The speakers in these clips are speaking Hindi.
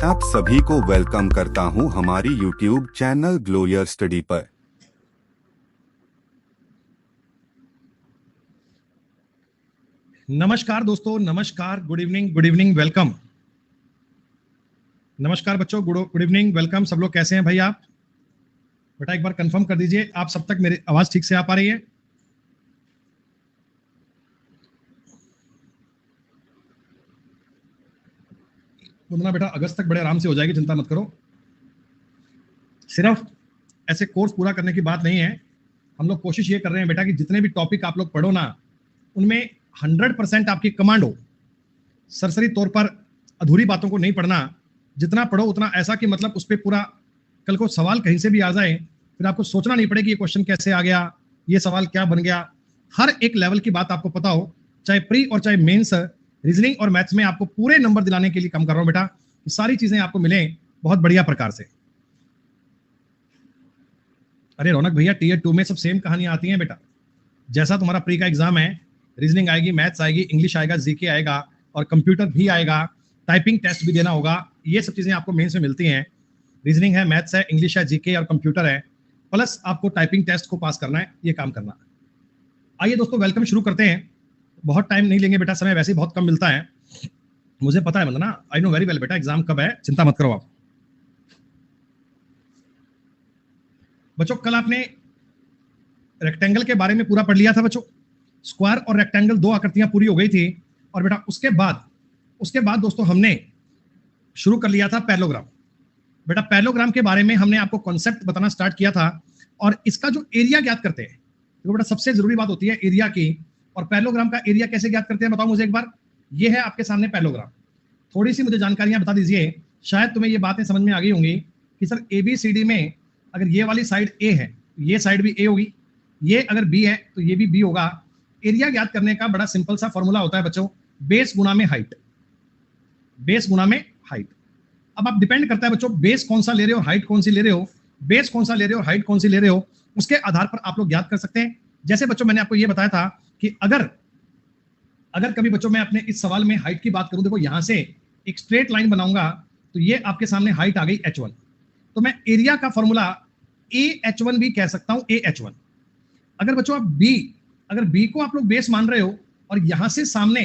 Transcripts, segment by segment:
आप सभी को वेलकम करता हूं हमारी YouTube चैनल ग्लोयर स्टडी पर। नमस्कार दोस्तों, नमस्कार, गुड इवनिंग, वेलकम। नमस्कार बच्चों, गुड इवनिंग, वेलकम। सब लोग कैसे हैं भाई? आप बेटा एक बार कंफर्म कर दीजिए, आप सब तक मेरी आवाज ठीक से आ पा रही है? वंदना बेटा अगस्त तक बड़े आराम से हो जाएगी, चिंता मत करो। सिर्फ ऐसे कोर्स पूरा करने की बात नहीं है, हम लोग कोशिश ये कर रहे हैं बेटा कि जितने भी टॉपिक आप लोग पढ़ो ना, उनमें 100% आपकी कमांड हो। सरसरी तौर पर अधूरी बातों को नहीं पढ़ना, जितना पढ़ो उतना ऐसा कि मतलब उस पर पूरा कल को सवाल कहीं से भी आ जाए फिर आपको सोचना नहीं पड़े कि ये क्वेश्चन कैसे आ गया, ये सवाल क्या बन गया। हर एक लेवल की बात आपको पता हो, चाहे प्री और चाहे मेंस, रीजनिंग और मैथ्स में आपको पूरे नंबर दिलाने के लिए काम कर रहा हूं बेटा। ये सारी चीजें आपको मिले बहुत बढ़िया प्रकार से। अरे रौनक भैया, टीयर 2 में सब सेम कहानियां आती हैं बेटा। जैसा तुम्हारा प्री का एग्जाम है, रीजनिंग आएगी, मैथ्स आएगी, इंग्लिश आएगा, जीके आएगा और कंप्यूटर भी आएगा, टाइपिंग टेस्ट भी देना होगा। ये सब चीजें आपको मेंस में मिलती हैं। रीजनिंग है, मैथ्स है, इंग्लिश है, जीके और कंप्यूटर है, प्लस आपको टाइपिंग टेस्ट को पास करना है, ये काम करना है। आइए दोस्तों, वेलकम शुरू करते हैं। बहुत टाइम नहीं लेंगे बेटा, समय वैसे ही बहुत कम मिलता है, मुझे पता है वंदना, आई नो वेरी वेल बेटा एग्जाम कब है, चिंता मत करो आप। बच्चों कल आपने रेक्टेंगल के बारे में पूरा पढ़ लिया था बच्चों। स्क्वायर और रेक्टेंगल दो आकृतियां पूरी हो गई थी और बेटा उसके बाद दोस्तों हमने शुरू कर लिया था पैरेललोग्राम। बेटा पैरेललोग्राम के बारे में हमने आपको कॉन्सेप्ट बताना स्टार्ट किया था और इसका जो एरिया ज्ञात करते हैं, तो बेटा सबसे जरूरी बात होती है एरिया की। और पैरेललोग्राम का एरिया कैसे ज्ञात करते हैं बताओ मुझे एक बार। ये है आपके सामने पैरेललोग्राम। थोड़ी सी मुझे जानकारियां बता दीजिए, शायद तुम्हें ये बातें समझ में आ गई होंगी कि सर ABCD में अगर ये वाली साइड A है, ये साइड भी A होगी, ये अगर B है तो ये भी B होगा। एरिया ज्ञात करने का बड़ा सिंपल सा फॉर्मूला होता है बच्चों, बेस गुणा में हाइट। बेस गुणा में हाइट। अब आप डिपेंड करता है बच्चों बेस कौन सा ले रहे हो, हाइट कौन सी ले रहे हो। बेस कौन सा ले रहे हो, हाइट कौन सी ले रहे हो, उसके आधार पर आप लोग ज्ञात कर सकते हैं। जैसे बच्चों मैंने आपको ये बताया था कि अगर कभी बच्चों मैं अपने इस सवाल में हाइट की बात करूं, देखो यहां से एक स्ट्रेट लाइन बनाऊंगा तो ये आपके सामने हाइट आ गई H1, तो मैं एरिया का फॉर्मूला AH1 भी कह सकता हूं, AH1। अगर बच्चों आप अगर B को आप लोग बेस मान रहे हो और यहां से सामने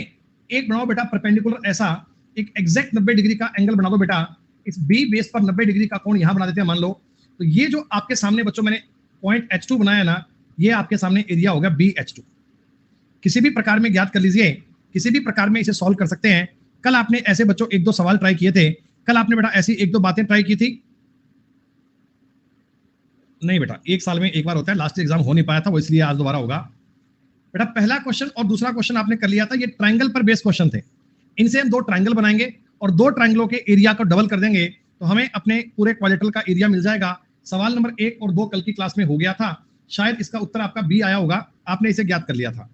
एक बनाओ बेटा परपेंडिकुलर, ऐसा एक एग्जैक्ट 90 डिग्री का एंगल बना दो बेटा। इस B बेस पर 90 डिग्री का कोण यहां बना देते हैं मान लो, तो ये जो आपके सामने बच्चों मैंने पॉइंट H2 बनाया ना, ये आपके सामने एरिया होगा BH2। किसी भी प्रकार में ज्ञात कर लीजिए, किसी भी प्रकार में इसे सॉल्व कर सकते हैं। कल आपने ऐसे बच्चों एक दो सवाल ट्राई किए थे, कल आपने बेटा ऐसी एक दो बातें ट्राई की थी नहीं बेटा, एक साल में एक बार होता है, लास्ट एग्जाम हो नहीं पाया था वो, इसलिए आज दोबारा होगा बेटा। पहला क्वेश्चन और दूसरा क्वेश्चन आपने कर लिया था, ये ट्रायंगल पर बेस्ड क्वेश्चन थे। इनसे हम दो ट्रायंगल बनाएंगे और दो ट्रायंगलों के एरिया को डबल कर देंगे तो हमें अपने पूरे क्वाड्रिलेटरल का एरिया मिल जाएगा। सवाल नंबर 1 और 2 कल की क्लास में हो गया था, शायद इसका उत्तर आपका B आया होगा, आपने इसे ज्ञात कर लिया था।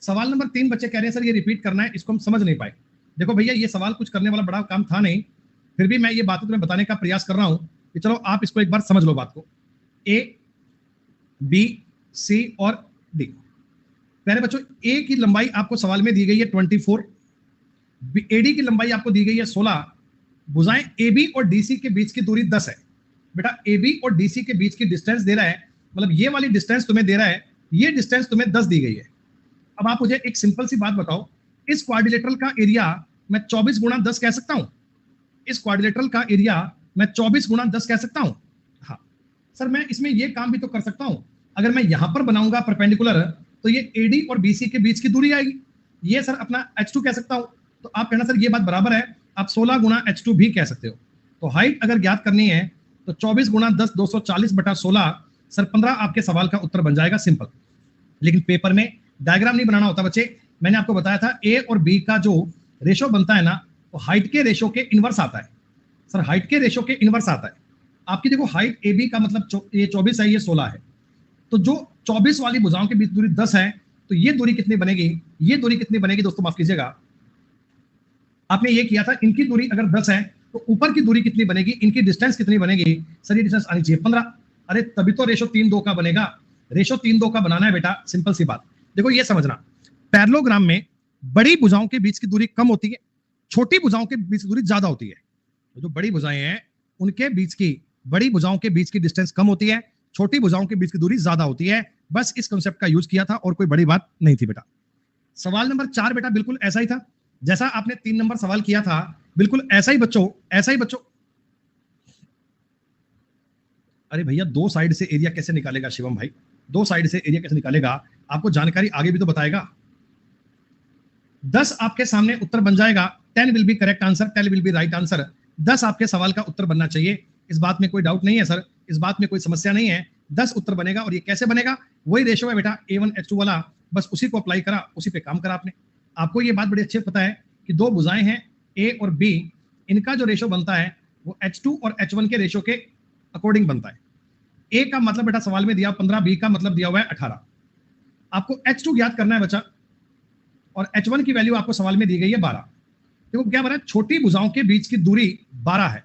सवाल नंबर 3 बच्चे कह रहे हैं सर ये रिपीट करना है, इसको हम समझ नहीं पाए। देखो भैया ये सवाल कुछ करने वाला बड़ा काम था नहीं, फिर भी मैं ये बातें तुम्हें बताने का प्रयास कर रहा हूं कि चलो आप इसको एक बार समझ लो बात को। A, B, C और D। पहले बच्चों A की लंबाई आपको सवाल में दी गई है 24, AD की लंबाई आपको दी गई है 16, भुजाएं AB और DC के बीच की दूरी 10 है। बेटा AB और DC के बीच की डिस्टेंस दे रहा है, मतलब ये वाली डिस्टेंस तुम्हें दे रहा है, ये डिस्टेंस तुम्हें 10 दी गई है। अब आप मुझे एक सिंपल सी बात बताओ, इस क्वाड्रिलेटरल का एरिया मैं 24 गुणा 10 कह सकता हूं? इस क्वाड्रिलेटरल का एरिया मैं 24 गुणा 10 कह सकता हूं? हाँ सर, मैं इसमें ये काम भी तो कर सकता हूं, अगर मैं यहां पर बनाऊंगा परपेंडिकुलर तो ये AD और BC के बीच की दूरी आएगी, ये सर अपना H2 कह सकता हूं। तो आप कहना सर ये बात बराबर है, आप 16 गुणा H2 भी कह सकते हो। तो हाइट अगर ज्ञात करनी है तो 24 गुणा 10 240 बटा 16, सर 15 आपके सवाल का उत्तर बन जाएगा, सिंपल। लेकिन पेपर में डायग्राम नहीं बनाना होता बच्चे, मैंने आपको बताया था A और B का जो रेशो बनता है ना, वो हाइट के रेशो के इनवर्स आता है। सर हाइट के रेशो के इनवर्स आता है। आपकी देखो हाइट AB का मतलब ये 24 है, ये 16 है, तो जो 24 वाली भुजाओं के बीच दूरी 10 है, तो ये दूरी कितनी बनेगी, ये दूरी कितनी बनेगी दोस्तों, माफ कीजिएगा, आपने ये किया था, इनकी दूरी अगर 10 है तो ऊपर की दूरी कितनी बनेगी, इनकी डिस्टेंस कितनी बनेगी, सर ये डिस्टेंस आनी चाहिए 15। अरे तभी तो रेशो 3:2 का बनेगा, रेशो 3:2 का बनाना है बेटा, सिंपल सी बात। देखो ये समझना, पैरेललोग्राम में बड़ी भुजाओं के बीच की दूरी कम होती है, छोटी भुजाओं के बीच की दूरी ज्यादा होती है। जो बड़ी भुजाएं हैं उनके बीच की, बड़ी भुजाओं के बीच की डिस्टेंस कम होती है, छोटी भुजाओं के बीच की दूरी ज्यादा होती है। बस इस कंसेप्ट का यूज किया था और कोई बड़ी बात नहीं थी बेटा। सवाल नंबर 4 बेटा बिल्कुल ऐसा ही था जैसा आपने 3 नंबर सवाल किया था, बिल्कुल ऐसा ही बच्चों, ऐसा ही बच्चों। अरे भैया दो साइड से एरिया कैसे निकालेगा शिवम भाई, दो साइड से एरिया कैसे निकालेगा, आपको जानकारी आगे भी तो बताएगा। 10 आपके सामने उत्तर बन जाएगा, 10 will be correct answer, 10 will be right answer. 10 आपके सवाल का उत्तर बनना चाहिए, इस बात में कोई डाउट नहीं है सर, इस बात में कोई समस्या नहीं है। 10 उत्तर बनेगा और ये कैसे बनेगा, वही रेशो है बेटा A1H2 वाला, बस उसी को अप्लाई करा, उसी पे काम करा आपने। आपको ये बात बड़ी अच्छे से पता है कि दो भुजाएं हैं A और B, इनका जो रेशो बनता है वो H2 और H1 के रेशो के अकॉर्डिंग बनता है। A का मतलब बेटा सवाल में दिया 15, B का मतलब दिया हुआ है 18। आपको H2 ज्ञात करना है बच्चा और H1 की वैल्यू आपको सवाल में दी गई है 12। देखो क्या बना, छोटी भुजाओं के बीच की दूरी 12 है,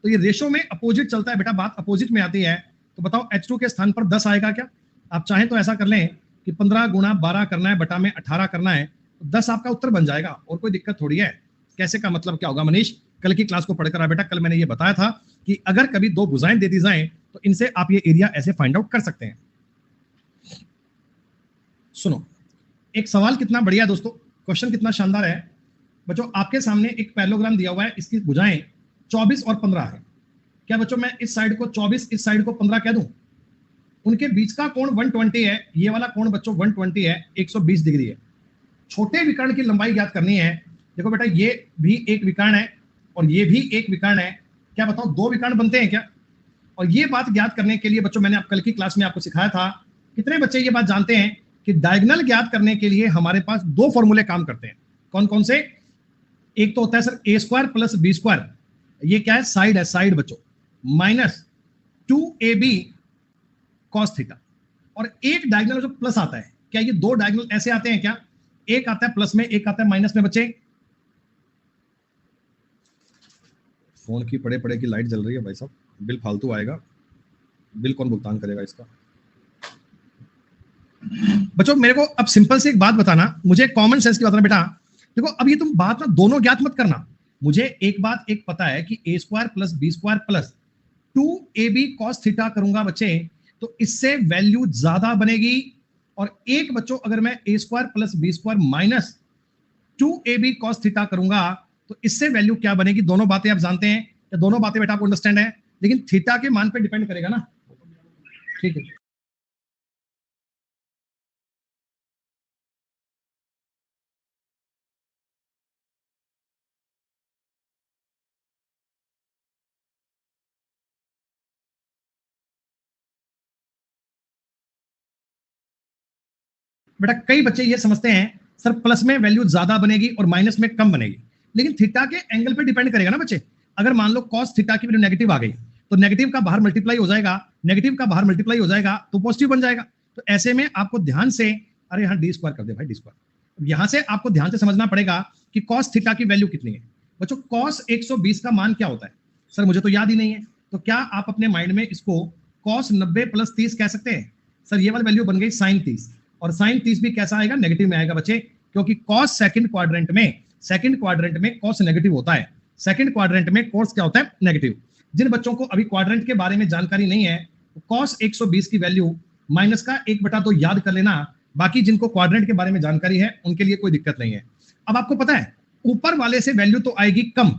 तो ये रेशो में अपोजिट चलता है बेटा, बात अपोजिट में आती है। तो बताओ H2 के स्थान पर 10 आएगा क्या? आप चाहें तो ऐसा कर लें कि 15 गुणा 12 करना है बटा में 18 करना है, तो 10 आपका उत्तर बन जाएगा और कोई दिक्कत थोड़ी है। कैसे का मतलब क्या होगा मनीष, कल की क्लास को पढ़कर आ बेटा, कल मैंने ये बताया था कि अगर कभी दो भुजाएं दे दी जाएं तो इनसे आप ये एरिया ऐसे फाइंड आउट कर सकते हैं। सुनो एक सवाल कितना बढ़िया दोस्तों, क्वेश्चन कितना शानदार है बच्चों। आपके सामने एक पैरेललोग्राम दिया हुआ है, इसकी भुजाएं 24 और 15 है। क्या बच्चों मैं इस साइड को 24, इस साइड को 15 कह दूं? उनके बीच का कोण 120 है, ये वाला कोण बच्चों 120 है, 120 डिग्री है। छोटे विकर्ण की लंबाई ज्ञात करनी है। देखो बेटा ये भी एक विकर्ण है और ये भी एक विकर्ण है, क्या बताओ दो विकर्ण बनते हैं क्या? और ये बात ज्ञात करने के लिए बच्चों मैंने कल की क्लास में आपको सिखाया था, कितने बच्चे ये बात जानते हैं कि डायगोनल ज्ञात करने के लिए हमारे पास दो फॉर्मूले काम करते हैं। कौन कौन से? एक तो होता है sir A square plus B square, ये क्या है, साइड है, साइड बच्चों, माइनस 2AB cos थीटा। और एक डायगोनल जो प्लस आता है, क्या ये दो डायगोनल ऐसे आते हैं क्या? एक आता है प्लस में, एक आता है माइनस में बच्चे। फोन की पड़े पड़े की लाइट जल रही है भाई साहब, बिल फालतू आएगा, बिल कौन भुगतान करेगा इसका? बच्चों मेरे को अब सिंपल से एक बात बताना, मुझे कॉमन सेंस की बताना बेटा। देखो अब ये तुम बात ना दोनों ज्ञात मत करना, मुझे एक बात एक पता है कि A square plus B square plus 2AB cos theta करूंगा बच्चे तो इससे वैल्यू ज्यादा बनेगी। और एक बच्चों अगर मैं A square plus B square minus 2AB cos theta करूंगा तो इससे वैल्यू क्या बनेगी? दोनों बातें आप जानते हैं, या दोनों बातें बेटा आपको अंडरस्टैंड है, लेकिन थीटा के मान पे डिपेंड करेगा ना, ठीक है। बेटा कई बच्चे ये समझते हैं सर प्लस में वैल्यू ज्यादा बनेगी और माइनस में कम बनेगी, लेकिन थीटा के एंगल पे डिपेंड करेगा ना बच्चे। अगर मान लो cos थीटा की वैल्यू नेगेटिव आ गई तो नेगेटिव का बाहर मल्टीप्लाई हो जाएगा, नेगेटिव का बाहर मल्टीप्लाई हो जाएगा तो पॉजिटिव बन जाएगा। तो ऐसे में आपको ध्यान से, अरे यहाँ डी स्क्वायर कर दे भाई, डी स्क्वायर, यहां से आपको ध्यान से समझना पड़ेगा कि cos थीटा की वैल्यू कितनी है। बच्चों cos 120 का मान क्या होता है? सर मुझे तो याद ही नहीं है, तो क्या आप अपने माइंड में इसको cos 90 प्लस 30 कह सकते हैं? सर ये वाली वैल्यू बन गई sin 30, और sin 30 भी कैसा आएगा? नेगेटिव में आएगा बच्चे, क्योंकि cos सेकंड क्वाड्रेंट में cos नेगेटिव होता है, सेकंड क्वाड्रेंट में cos क्या होता है? नेगेटिव। जिन बच्चों को अभी क्वाड्रेंट के बारे में जानकारी नहीं है, cos 120 की वैल्यू माइनस का 1/2 याद कर लेना, बाकी जिनको क्वाड्रेंट के बारे में जानकारी है उनके लिए कोई दिक्कत नहीं है। अब आपको पता है ऊपर वाले से वैल्यू तो आएगी कम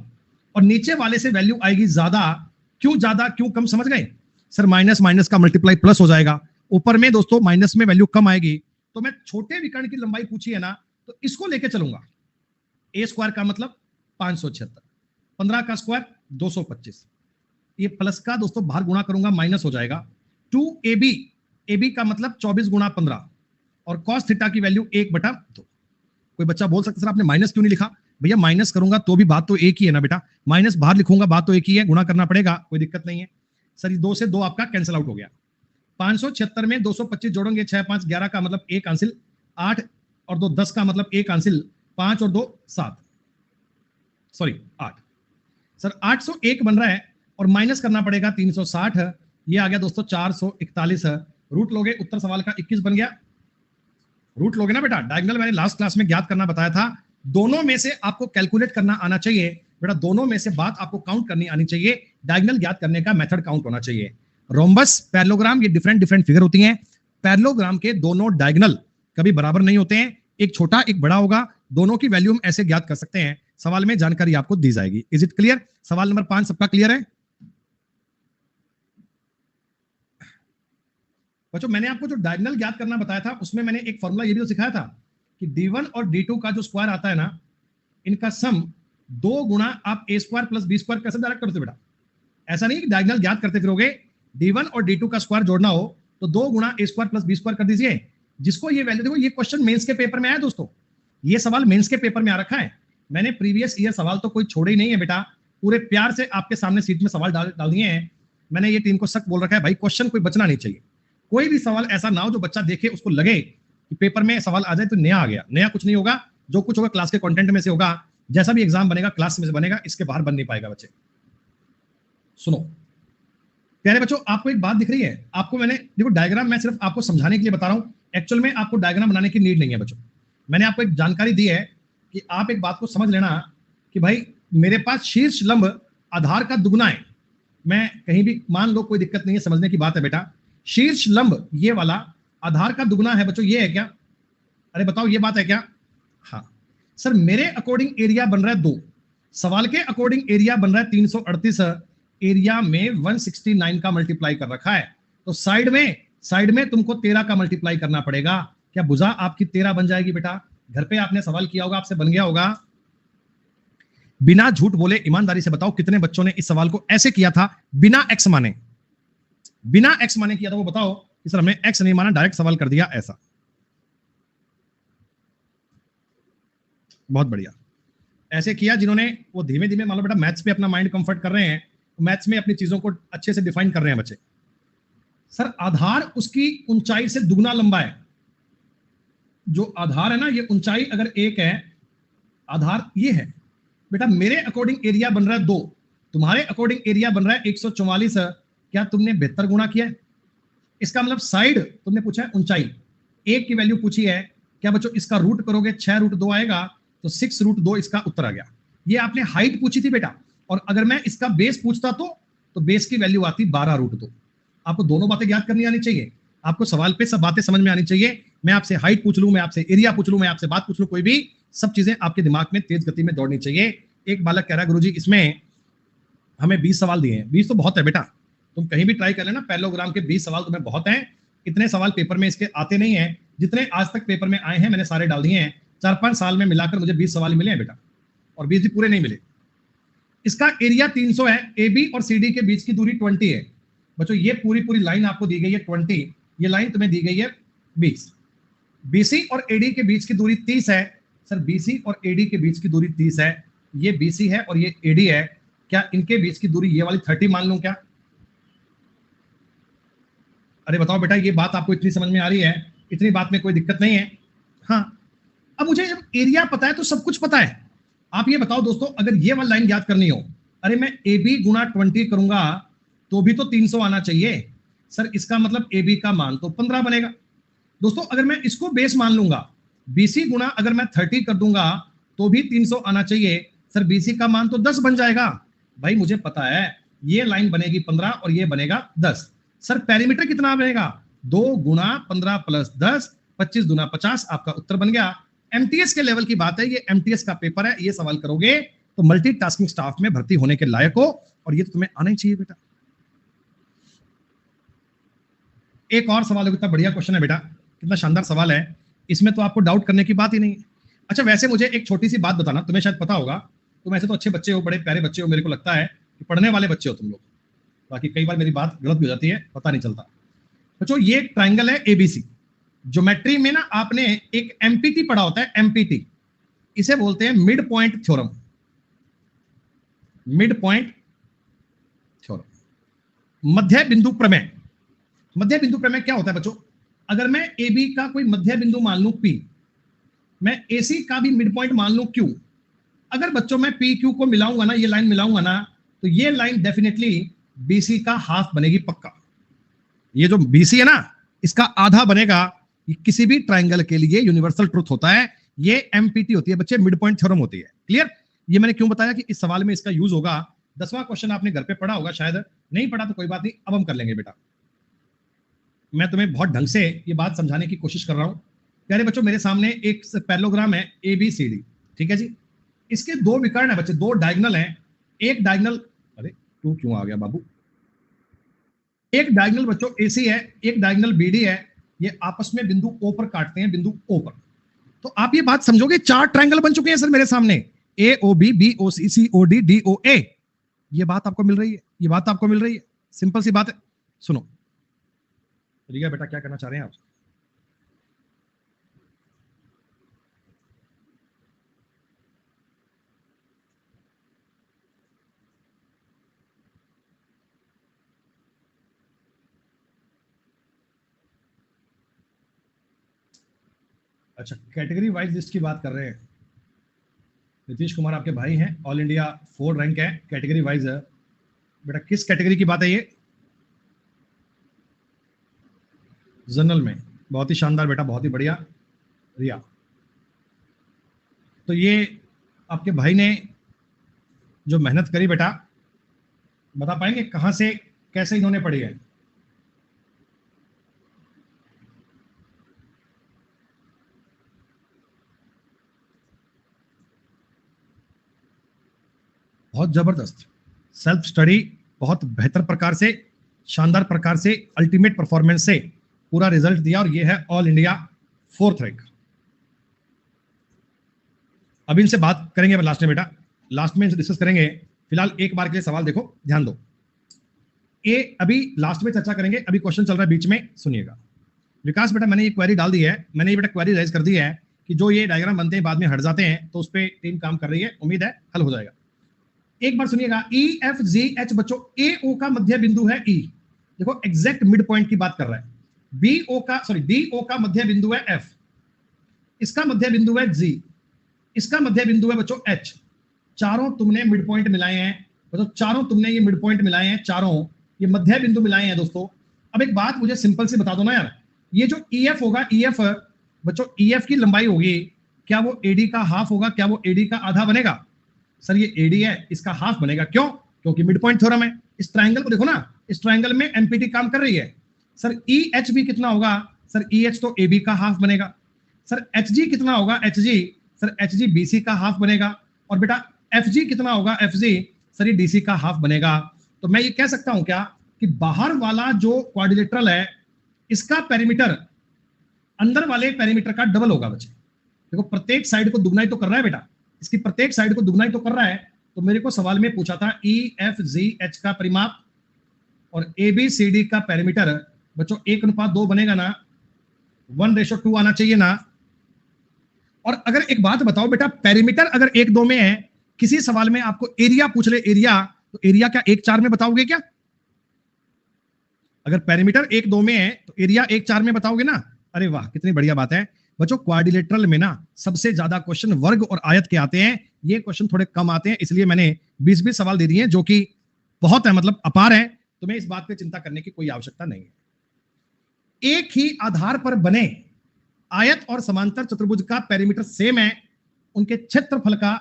और नीचे वाले से वैल्यू आएगी ज्यादा। क्यों ज्यादा क्यों कम, समझ गए? सर माइनस माइनस का मल्टीप्लाई प्लस हो जाएगा, ऊपर में दोस्तों माइनस में वैल्यू कम आएगी। तो मैं छोटे विकर्ण की लंबाई पूछी है ना, तो इसको लेके चलूंगा। A स्क्वायर का मतलब 576, 15 का स्क्वायर 225, ये प्लस का दोस्तों बाहर गुणा करूंगा माइनस हो जाएगा। 2AB, AB का मतलब 24 गुणा 15, और cos थीटा की वैल्यू 1/2। कोई बच्चा बोल सकता सर आपने माइनस क्यों नहीं लिखा? भैया माइनस करूंगा तो भी बात तो एक ही है ना बेटा, माइनस बाहर लिखूंगा बात तो एक ही है, गुणा करना पड़ेगा, कोई दिक्कत नहीं है। सर ये 2 से 2 आपका कैंसिल आउट हो गया। 576 में 225 जोड़ेंगे, 6 5 11 का मतलब 1 आंसिल, 8 और 2 10 का मतलब 1 आंसिल, 5 और 2 7, सॉरी 8। सर 801 बन रहा है और माइनस करना पड़ेगा 360, ये आ गया दोस्तों 441। रूट लोगे, उत्तर सवाल का 21 बन गया। रूट लोगे ना बेटा, डायगोनल मैंने लास्ट क्लास में ज्ञात करना बताया था, दोनों में से आपको कैलकुलेट करना आना चाहिए बेटा दोनों में से बात आपको काउंट करनी आनी चाहिए, डायगोनल ज्ञात करने का मेथड काउंट होना चाहिए। रोम्बस, पैरेललोग्राम, ये डिफरेंट डिफरेंट फिगर होती हैं। पैरेललोग्राम के दोनों डायगोनल कभी बराबर नहीं होते हैं, एक छोटा एक बड़ा होगा, दोनों की वैल्यू हम ऐसे ज्ञात कर सकते हैं। सवाल में जानकारी आपको दी जाएगी। Is it clear? सवाल नंबर 5 सबका क्लियर है बच्चों? मैंने आपको जो डायगोनल ज्ञात करना बताया था उसमें मैंने एक फॉर्मूला ये भी तो सिखाया था कि d1 और d2 का जो स्क्वायर आता है ना, इनका सम 2 गुना आप a square plus b square कैसे डायरेक्ट करते बेटा? ऐसा नहीं कि डायगोनल ज्ञात करते फिरोगे, d1 और d2 का स्क्वायर जोड़ना हो तो 2 गुना a square plus b square कर दीजिए। जिसको ये वैल्यू, देखो ये क्वेश्चन मेंस के पेपर में आया दोस्तों, ये सवाल मेंस के पेपर में आ रखा है। मैंने प्रीवियस ईयर सवाल तो कोई छोड़े ही नहीं है बेटा, पूरे प्यार से आपके सामने सीट में सवाल डाल दिए हैं। मैंने ये टीम को सख्त बोल रखा है, भाई क्वेश्चन कोई बचना नहीं चाहिए, कोई भी सवाल ऐसा ना हो जो बच्चा देखे उसको लगे कि पेपर में सवाल आ जाए तो नया आ गया। नया कुछ नहीं होगा, जो कुछ होगा क्लास के कंटेंट में से होगा। जैसा भी एग्जाम बनेगा क्लास में से बनेगा, इसके बाहर बन नहीं पाएगा बच्चे। सुनो प्यारे बच्चों, आपको एक बात दिख रही है, आपको मैंने देखो डायग्राम मैं सिर्फ आपको समझाने के लिए बता रहा हूं, एक्चुअल में आपको डायग्राम बनाने की नीड नहीं है बच्चों। मैंने आपको एक जानकारी दी है कि आप एक बात को समझ लेना कि भाई मेरे पास शीर्ष लंब आधार का दुगना है। मैं कहीं भी मान लो, कोई दिक्कत नहीं है, समझने की बात है बेटा। शीर्ष लंब ये वाला आधार का दुगना है बच्चों, ये है क्या? अरे बताओ ये बात है क्या? हाँ सर, मेरे अकॉर्डिंग एरिया बन रहा है 2, सवाल के अकॉर्डिंग एरिया बन रहा है 338, एरिया में 169 का मल्टीप्लाई कर रखा है, तो साइड में तुमको 13 का मल्टीप्लाई करना पड़ेगा। क्या भुजा आपकी 13 बन जाएगी बेटा? घर पे आपने सवाल किया होगा, आपसे बन गया होगा। बिना झूठ बोले ईमानदारी से बताओ कितने बच्चों ने इस सवाल को ऐसे किया था, बिना एक्स माने किया था? वो बताओ कि सर हमने एक्स नहीं माना, डायरेक्ट सवाल कर दिया ऐसा। बहुत बढ़िया, ऐसे किया जिन्होंने, वो धीमे धीमे मान लो बेटा मैथ्स पे अपना माइंड कंफर्ट कर रहे हैं, मैथ्स में अपनी चीजों को अच्छे से डिफाइन कर रहे हैं बच्चे। सर आधार उसकी ऊंचाई से दुगना लंबा है, जो आधार है ना, ये ऊंचाई अगर 1 है, आधार ये है बेटा। मेरे अकॉर्डिंग एरिया बन रहा है 2, तुम्हारे अकॉर्डिंग एरिया बन रहा है 144। क्या तुमने 72 गुणा किया है? इसका मतलब साइड तुमने पूछा है ऊंचाई, 1 की वैल्यू पूछी है। क्या बच्चों इसका रूट करोगे 6√2 आएगा, तो 6√2 इसका उत्तर आ गया। ये आपने हाइट पूछी थी बेटा, और अगर मैं इसका बेस पूछता तो बेस की वैल्यू आती 12√2। आपको दोनों बातें याद करनी आनी चाहिए, आपको सवाल पे सब बातें समझ में आनी चाहिए। मैं आपसे हाइट पूछ लूं, मैं आपसे एरिया पूछ लूं, मैं आपसे बात पूछ लूं, कोई भी, सब चीजें आपके दिमाग में तेज गति में दौड़नी चाहिए। एक बालक कह रहा है गुरुजी इसमें हमें 20 सवाल दिए हैं। 20 तो बहुत है बेटा, तुम कहीं भी ट्राई कर लेना, पैरेललोग्राम के 20 सवाल तुम्हें बहुत हैं। इतने सवाल पेपर में इसके आते नहीं है, जितने आज तक पेपर में आए हैं मैंने सारे डाल दिए हैं। 4-5 साल में मिलाकर मुझे 20 सवाल मिले हैं बेटा, और 20 भी पूरे नहीं मिले। इसका एरिया 300 है, ए बी और सी डी के बीच की दूरी 20 है बच्चों। ये पूरी लाइन आपको दी गई है 20, ये लाइन तुम्हें दी गई है 20। बीसी और एडी के बीच की दूरी 30 है। सर बीसी और एडी के बीच की दूरी 30 है, ये बीसी है और ये एडी है। क्या इनके बीच की दूरी ये वाली 30 मान लूं क्या? अरे बताओ बेटा, ये बात आपको इतनी समझ में आ रही है? इतनी बात में कोई दिक्कत नहीं है? हाँ, अब मुझे जब एरिया पता है तो सब कुछ पता है। आप ये बताओ दोस्तों, अगर ये वाली लाइन याद करनी हो, अरे मैं ए बी गुणा 20 करूंगा तो भी तो 300 आना चाहिए। सर इसका मतलब ए बी का मान तो 15 बनेगा। दोस्तों अगर मैं इसको बेस मान लूंगा, बीसी गुणा अगर मैं 30 कर दूंगा तो भी 300 आना चाहिए। सर बीसी का मान तो 10 बन जाएगा। भाई मुझे पता है ये लाइन बनेगी 15 और ये बनेगा 10। सर पेरीमीटर कितना बनेगा? 2 गुणा 15 प्लस 10, 25 गुना 50, आपका उत्तर बन गया। एमटीएस के लेवल की बात है, ये एमटीएस का पेपर है, ये सवाल करोगे तो मल्टीटास्किंग स्टाफ में भर्ती होने के लायक हो, और ये तो तुम्हें आना ही चाहिए बेटा। एक और सवाल है, कितना बढ़िया क्वेश्चन है बेटा, कितना शानदार सवाल है, इसमें तो आपको डाउट करने की बात ही नहीं है। अच्छा वैसे मुझे एक छोटी सी बात बताना, तुम्हें शायद पता होगा, तुम ऐसे तो अच्छे बच्चे हो, बड़े प्यारे बच्चे हो, मेरे को लगता है कि पढ़ने वाले बच्चे हो तुम लोग, बाकी कई बार मेरी बात गलत भी हो जाती है, पता नहीं चलता। बच्चों ये ट्राइंगल है एबीसी। ज्योमेट्री में ना आपने एक एमपीटी पढ़ा होता है, एमपीटी, इसे बोलते हैं mid point theorem. Mid point theorem, मध्य बिंदु प्रमेय। मध्य बिंदु प्रमेय क्या होता है बच्चों? अगर मैं ए बी का कोई मध्य बिंदु मान लूं P, मैं AC का भी मिड पॉइंट मान लूं Q, अगर बच्चों मैं PQ को मिलाऊंगा ना, ये लाइन मिलाऊंगा ना, तो ये लाइन डेफिनेटली BC का हाफ बनेगी पक्का। ये जो BC है ना, इसका आधा बनेगा। ये किसी भी ट्राइंगल के लिए यूनिवर्सल ट्रुथ होता है, ये MPT होती है बच्चे, मिड पॉइंट थ्योरम होती है। क्लियर? ये मैंने क्यों बताया कि इस सवाल में इसका यूज होगा। 10वां क्वेश्चन आपने घर पे पढ़ा होगा, शायद नहीं पढ़ा तो कोई बात नहीं, अब हम कर लेंगे बेटा। मैं तुम्हें बहुत ढंग से ये बात समझाने की कोशिश कर रहा हूं। प्यारे बच्चों, मेरे सामने एक पैरेललोग्राम है ABCD, ठीक है जी। इसके दो विकर्ण है बच्चे, दो डायगोनल हैं। एक डायगोनल, अरे तू क्यों आ गया बाबू, एक डायगोनल बच्चों AC है, एक डायगोनल BD है। ये आपस में बिंदु O पर काटते हैं, बिंदु O पर। तो आप ये बात समझोगे, 4 ट्रायंगल बन चुके हैं सर मेरे सामने, AOB, BOC, COD, DOA। ये बात आपको मिल रही है, ये बात आपको मिल रही है, सिंपल सी बात है। सुनो रिया बेटा, क्या करना चाह रहे हैं आप? अच्छा, कैटेगरी वाइज लिस्ट की बात कर रहे हैं। नीतीश कुमार आपके भाई हैं, ऑल इंडिया 4 रैंक है, कैटेगरी वाइज है। बेटा किस कैटेगरी की बात है ये? जनरल में। बहुत ही शानदार बेटा, बहुत ही बढ़िया रिया। तो ये आपके भाई ने जो मेहनत करी बेटा, बता पाएंगे कहां से कैसे इन्होंने पढ़ी है? बहुत जबरदस्त सेल्फ स्टडी, बहुत बेहतर प्रकार से, शानदार प्रकार से, अल्टीमेट परफॉर्मेंस से पूरा रिजल्ट दिया, और ये है ऑल इंडिया 4th रैंक। अभी इनसे बात करेंगे लास्ट में बेटा, लास्ट में इनसे डिस्कस करेंगे। फिलहाल एक बार के लिए सवाल देखो, ध्यान दो। ए अभी लास्ट में चर्चा करेंगे, अभी क्वेश्चन चल रहा है बीच में, सुनिएगा। विकास बेटा, मैंने ये क्वेरी डाल दी है, मैंने ये बेटा क्वेरी राइज कर दी है कि जो ये डायग्राम बनते हैं बाद में हट जाते हैं, तो उस पर टीम काम कर रही है, उम्मीद है हल हो जाएगा। एक बार सुनिएगा, EFGH बच्चों, AO का मध्य बिंदु है E। देखो एग्जैक्ट मिड पॉइंट की बात कर रहा है। DO का मध्य बिंदु है F, इसका मध्य बिंदु है G, इसका मध्य बिंदु है बच्चों H। चारों तुमने मिड पॉइंट मिलाए हैं बच्चों, चारों तुमने ये मिड पॉइंट मिलाए हैं, चारों ये मध्य बिंदु मिलाए हैं दोस्तों। अब एक बात मुझे सिंपल से बता दो ना यार, ये जो EF होगा, EF बच्चों, EF की लंबाई होगी, क्या वो AD का हाफ होगा? क्या वो AD का आधा बनेगा? सर ये AD है, इसका हाफ बनेगा। क्यों? क्योंकि मिड पॉइंट थ्योरम है। इस ट्रायंगल को देखो ना, इस ट्रायंगल में MPT काम कर रही है। सर EH भी कितना होगा? सर EH तो AB का हाफ बनेगा। सर HG कितना होगा? HG, सर HG BC का हाफ बनेगा। और बेटा FG कितना होगा? FG, सर ये DC का हाफ बनेगा। तो मैं ये कह सकता हूं क्या कि बाहर वाला जो क्वाड्रिलेटरल है, इसका पेरीमीटर अंदर वाले पेरीमीटर का डबल होगा बच्चे। देखो प्रत्येक साइड को दुगना ही तो कर रहा है बेटा, इसकी प्रत्येक साइड को दुगना ही तो कर रहा है। तो मेरे को सवाल में पूछा था EFGH का परिमाप और ABCD का पेरीमीटर बच्चों 1:2 बनेगा ना, 1:2 आना चाहिए ना। और अगर एक बात बताओ बेटा, पेरीमीटर अगर 1:2 में है, किसी सवाल में आपको एरिया पूछ ले, एरिया, तो एरिया क्या 1:4 में बताओगे क्या? अगर पेरीमीटर 1:2 में है तो एरिया 1:4 में बताओगे ना? अरे वाह, कितनी बढ़िया बात है बच्चों। क्वाड्रिलेटरल में ना सबसे ज्यादा क्वेश्चन वर्ग और आयत के आते हैं, ये क्वेश्चन थोड़े कम आते हैं, इसलिए मैंने 20-20 सवाल दे दिए हैं, जो कि बहुत है, मतलब अपार है। तुम्हें इस बात पे चिंता करने की कोई आवश्यकता नहीं है। एक ही आधार पर बने आयत और समांतर चतुर्भुज का पेरीमीटर सेम है, उनके क्षेत्रफल का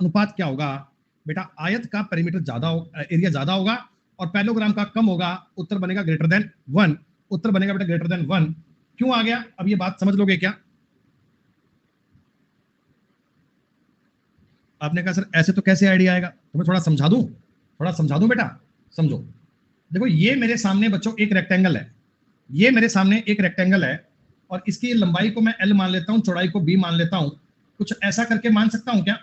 अनुपात क्या होगा? बेटा आयत का पेरीमीटर ज्यादा, एरिया ज्यादा होगा, और पैरेललोग्राम का कम होगा। उत्तर बनेगा ग्रेटर देन 1, उत्तर बनेगा बेटा ग्रेटर देन 1। क्यों आ गया? अब ये बात समझ लोगे क्या? आपने कहा सर ऐसे तो कैसे आइडिया आएगा, तुम्हें थोड़ा समझा दूं, थोड़ा समझा दूं बेटा, समझो। देखो ये मेरे सामने बच्चों एक रेक्टेंगल है, ये मेरे सामने एक रेक्टेंगल है, और इसकी लंबाई को मैं L मान लेता हूं, चौड़ाई को B मान लेता हूं। कुछ ऐसा करके मान सकता हूं क्या?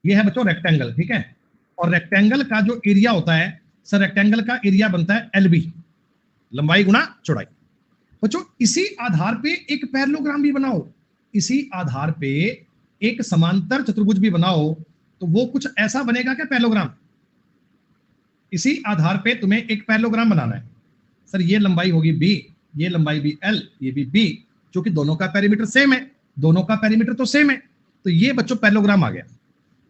ये है बच्चों रेक्टेंगल, ठीक है। और रेक्टेंगल का जो एरिया होता है सर, रेक्टेंगल का एरिया बनता है LB, लंबाई गुना चौड़ाई। बच्चों इसी आधार पे एक पैरेललोग्राम भी बनाओ, इसी आधार पे एक समांतर चतुर्भुज भी बनाओ, तो वो कुछ ऐसा बनेगा क्या पैरेललोग्राम? इसी आधार पे तुम्हें एक पैरेललोग्राम बनाना है। सर ये लंबाई होगी B, ये लंबाई भी L, ये भी B, जो कि दोनों का पेरीमीटर सेम है, दोनों का पेरीमीटर तो सेम है। तो ये बच्चों पैरेललोग्राम आ गया।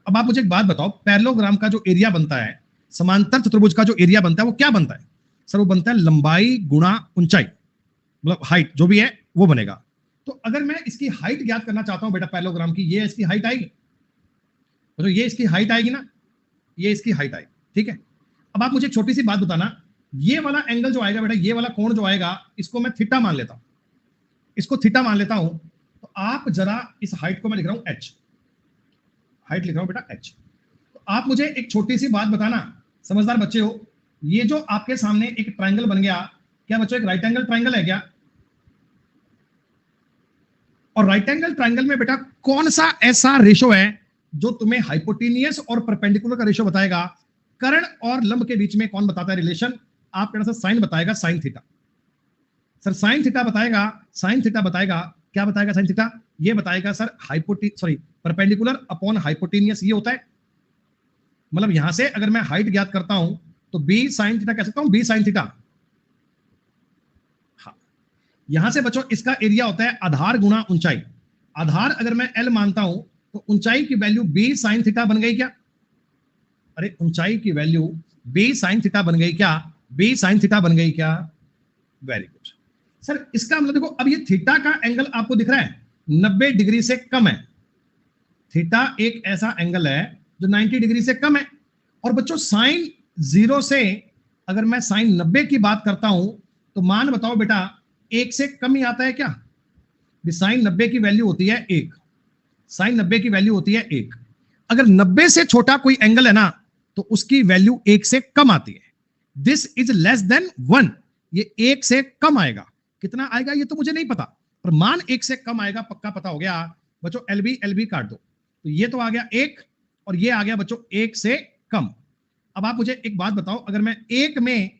अब आप मुझे एक बात बताओ, पैरेललोग्राम का जो एरिया बनता है, समांतर चतुर्भुज का जो एरिया बनता है, वो क्या बनता है? सर वो बनता है लंबाई गुणा ऊंचाई, मतलब हाइट जो भी है वो बनेगा। तो अगर मैं इसकी हाइट ज्ञात करना चाहता हूं बेटा पैरेललोग्राम की, ये इसकी हाइट आएगी। तो ये इसकी हाइट आएगी ना, ये इसकी हाइट आएगी, ठीक है। अब आप मुझे एक छोटी सी बात बताना, ये वाला एंगल जो आएगा बेटा, ये वाला कोण जो आएगा, इसको मैं थीटा मान लेता हूं, इसको थीटा मान लेता हूं। तो आप जरा इस हाइट को मैं लिख रहा हूं एच, हाइट लिख रहा हूं बेटा एच। तो आप मुझे एक छोटी सी बात बताना, समझदार बच्चे हो, ये जो आपके सामने एक ट्राइंगल बन गया, क्या बच्चों एक राइट एंगल ट्राइंगल है क्या? और राइट एंगल ट्राइंगल में बेटा कौन सा ऐसा रेशो है जो तुम्हें हाइपोटेनियस और परपेंडिकुलर का रेशो बताएगा? कर्ण और लंब के बीच में कौन बताता है रिलेशन? आप कहना सर साइन बताएगा, sine theta. Sir sine theta बताएगा, साइन थीटा बताएगा, क्या बताएगा साइन थीटा? ये बताएगा सर परपेंडिकुलर अपॉन हाइपोटेनियस, ये होता है। मतलब यहां से अगर मैं हाइट ज्ञात करता हूं तो बी साइन थीटा कह सकता हूं, बी साइन थीटा। हाँ, यहां से बच्चों इसका एरिया होता है आधार गुणा ऊंचाई। आधार अगर मैं एल मानता हूं तो ऊंचाई की वैल्यू बी साइन थीटा बन गई क्या? अरे ऊंचाई की वैल्यू बी साइन थीटा बन गई क्या? बी साइन थीटा बन गई क्या? Very good sir. इसका मतलब देखो, अब ये थीटा का एंगल आपको दिख रहा है 90 डिग्री से कम है। थीटा एक ऐसा एंगल है जो 90 डिग्री से कम है। और बच्चों साइन 0 से अगर मैं साइन 90 की बात करता हूं तो मान बताओ बेटा 1 से कम ही आता है क्या? साइन 90 की वैल्यू होती है 1, साइन 90 की वैल्यू होती है 1। अगर 90 से छोटा कोई एंगल है ना तो उसकी वैल्यू 1 से कम आती है। दिस इज लेस देन 1, ये 1 से कम आएगा। कितना आएगा ये तो मुझे नहीं पता, पर मान 1 से कम आएगा, पक्का पता हो गया। बच्चों एलबी काट दो, तो ये तो आ गया 1 और ये आ गया बच्चों 1 से कम। अब आप मुझे एक बात बताओ, अगर मैं 1 में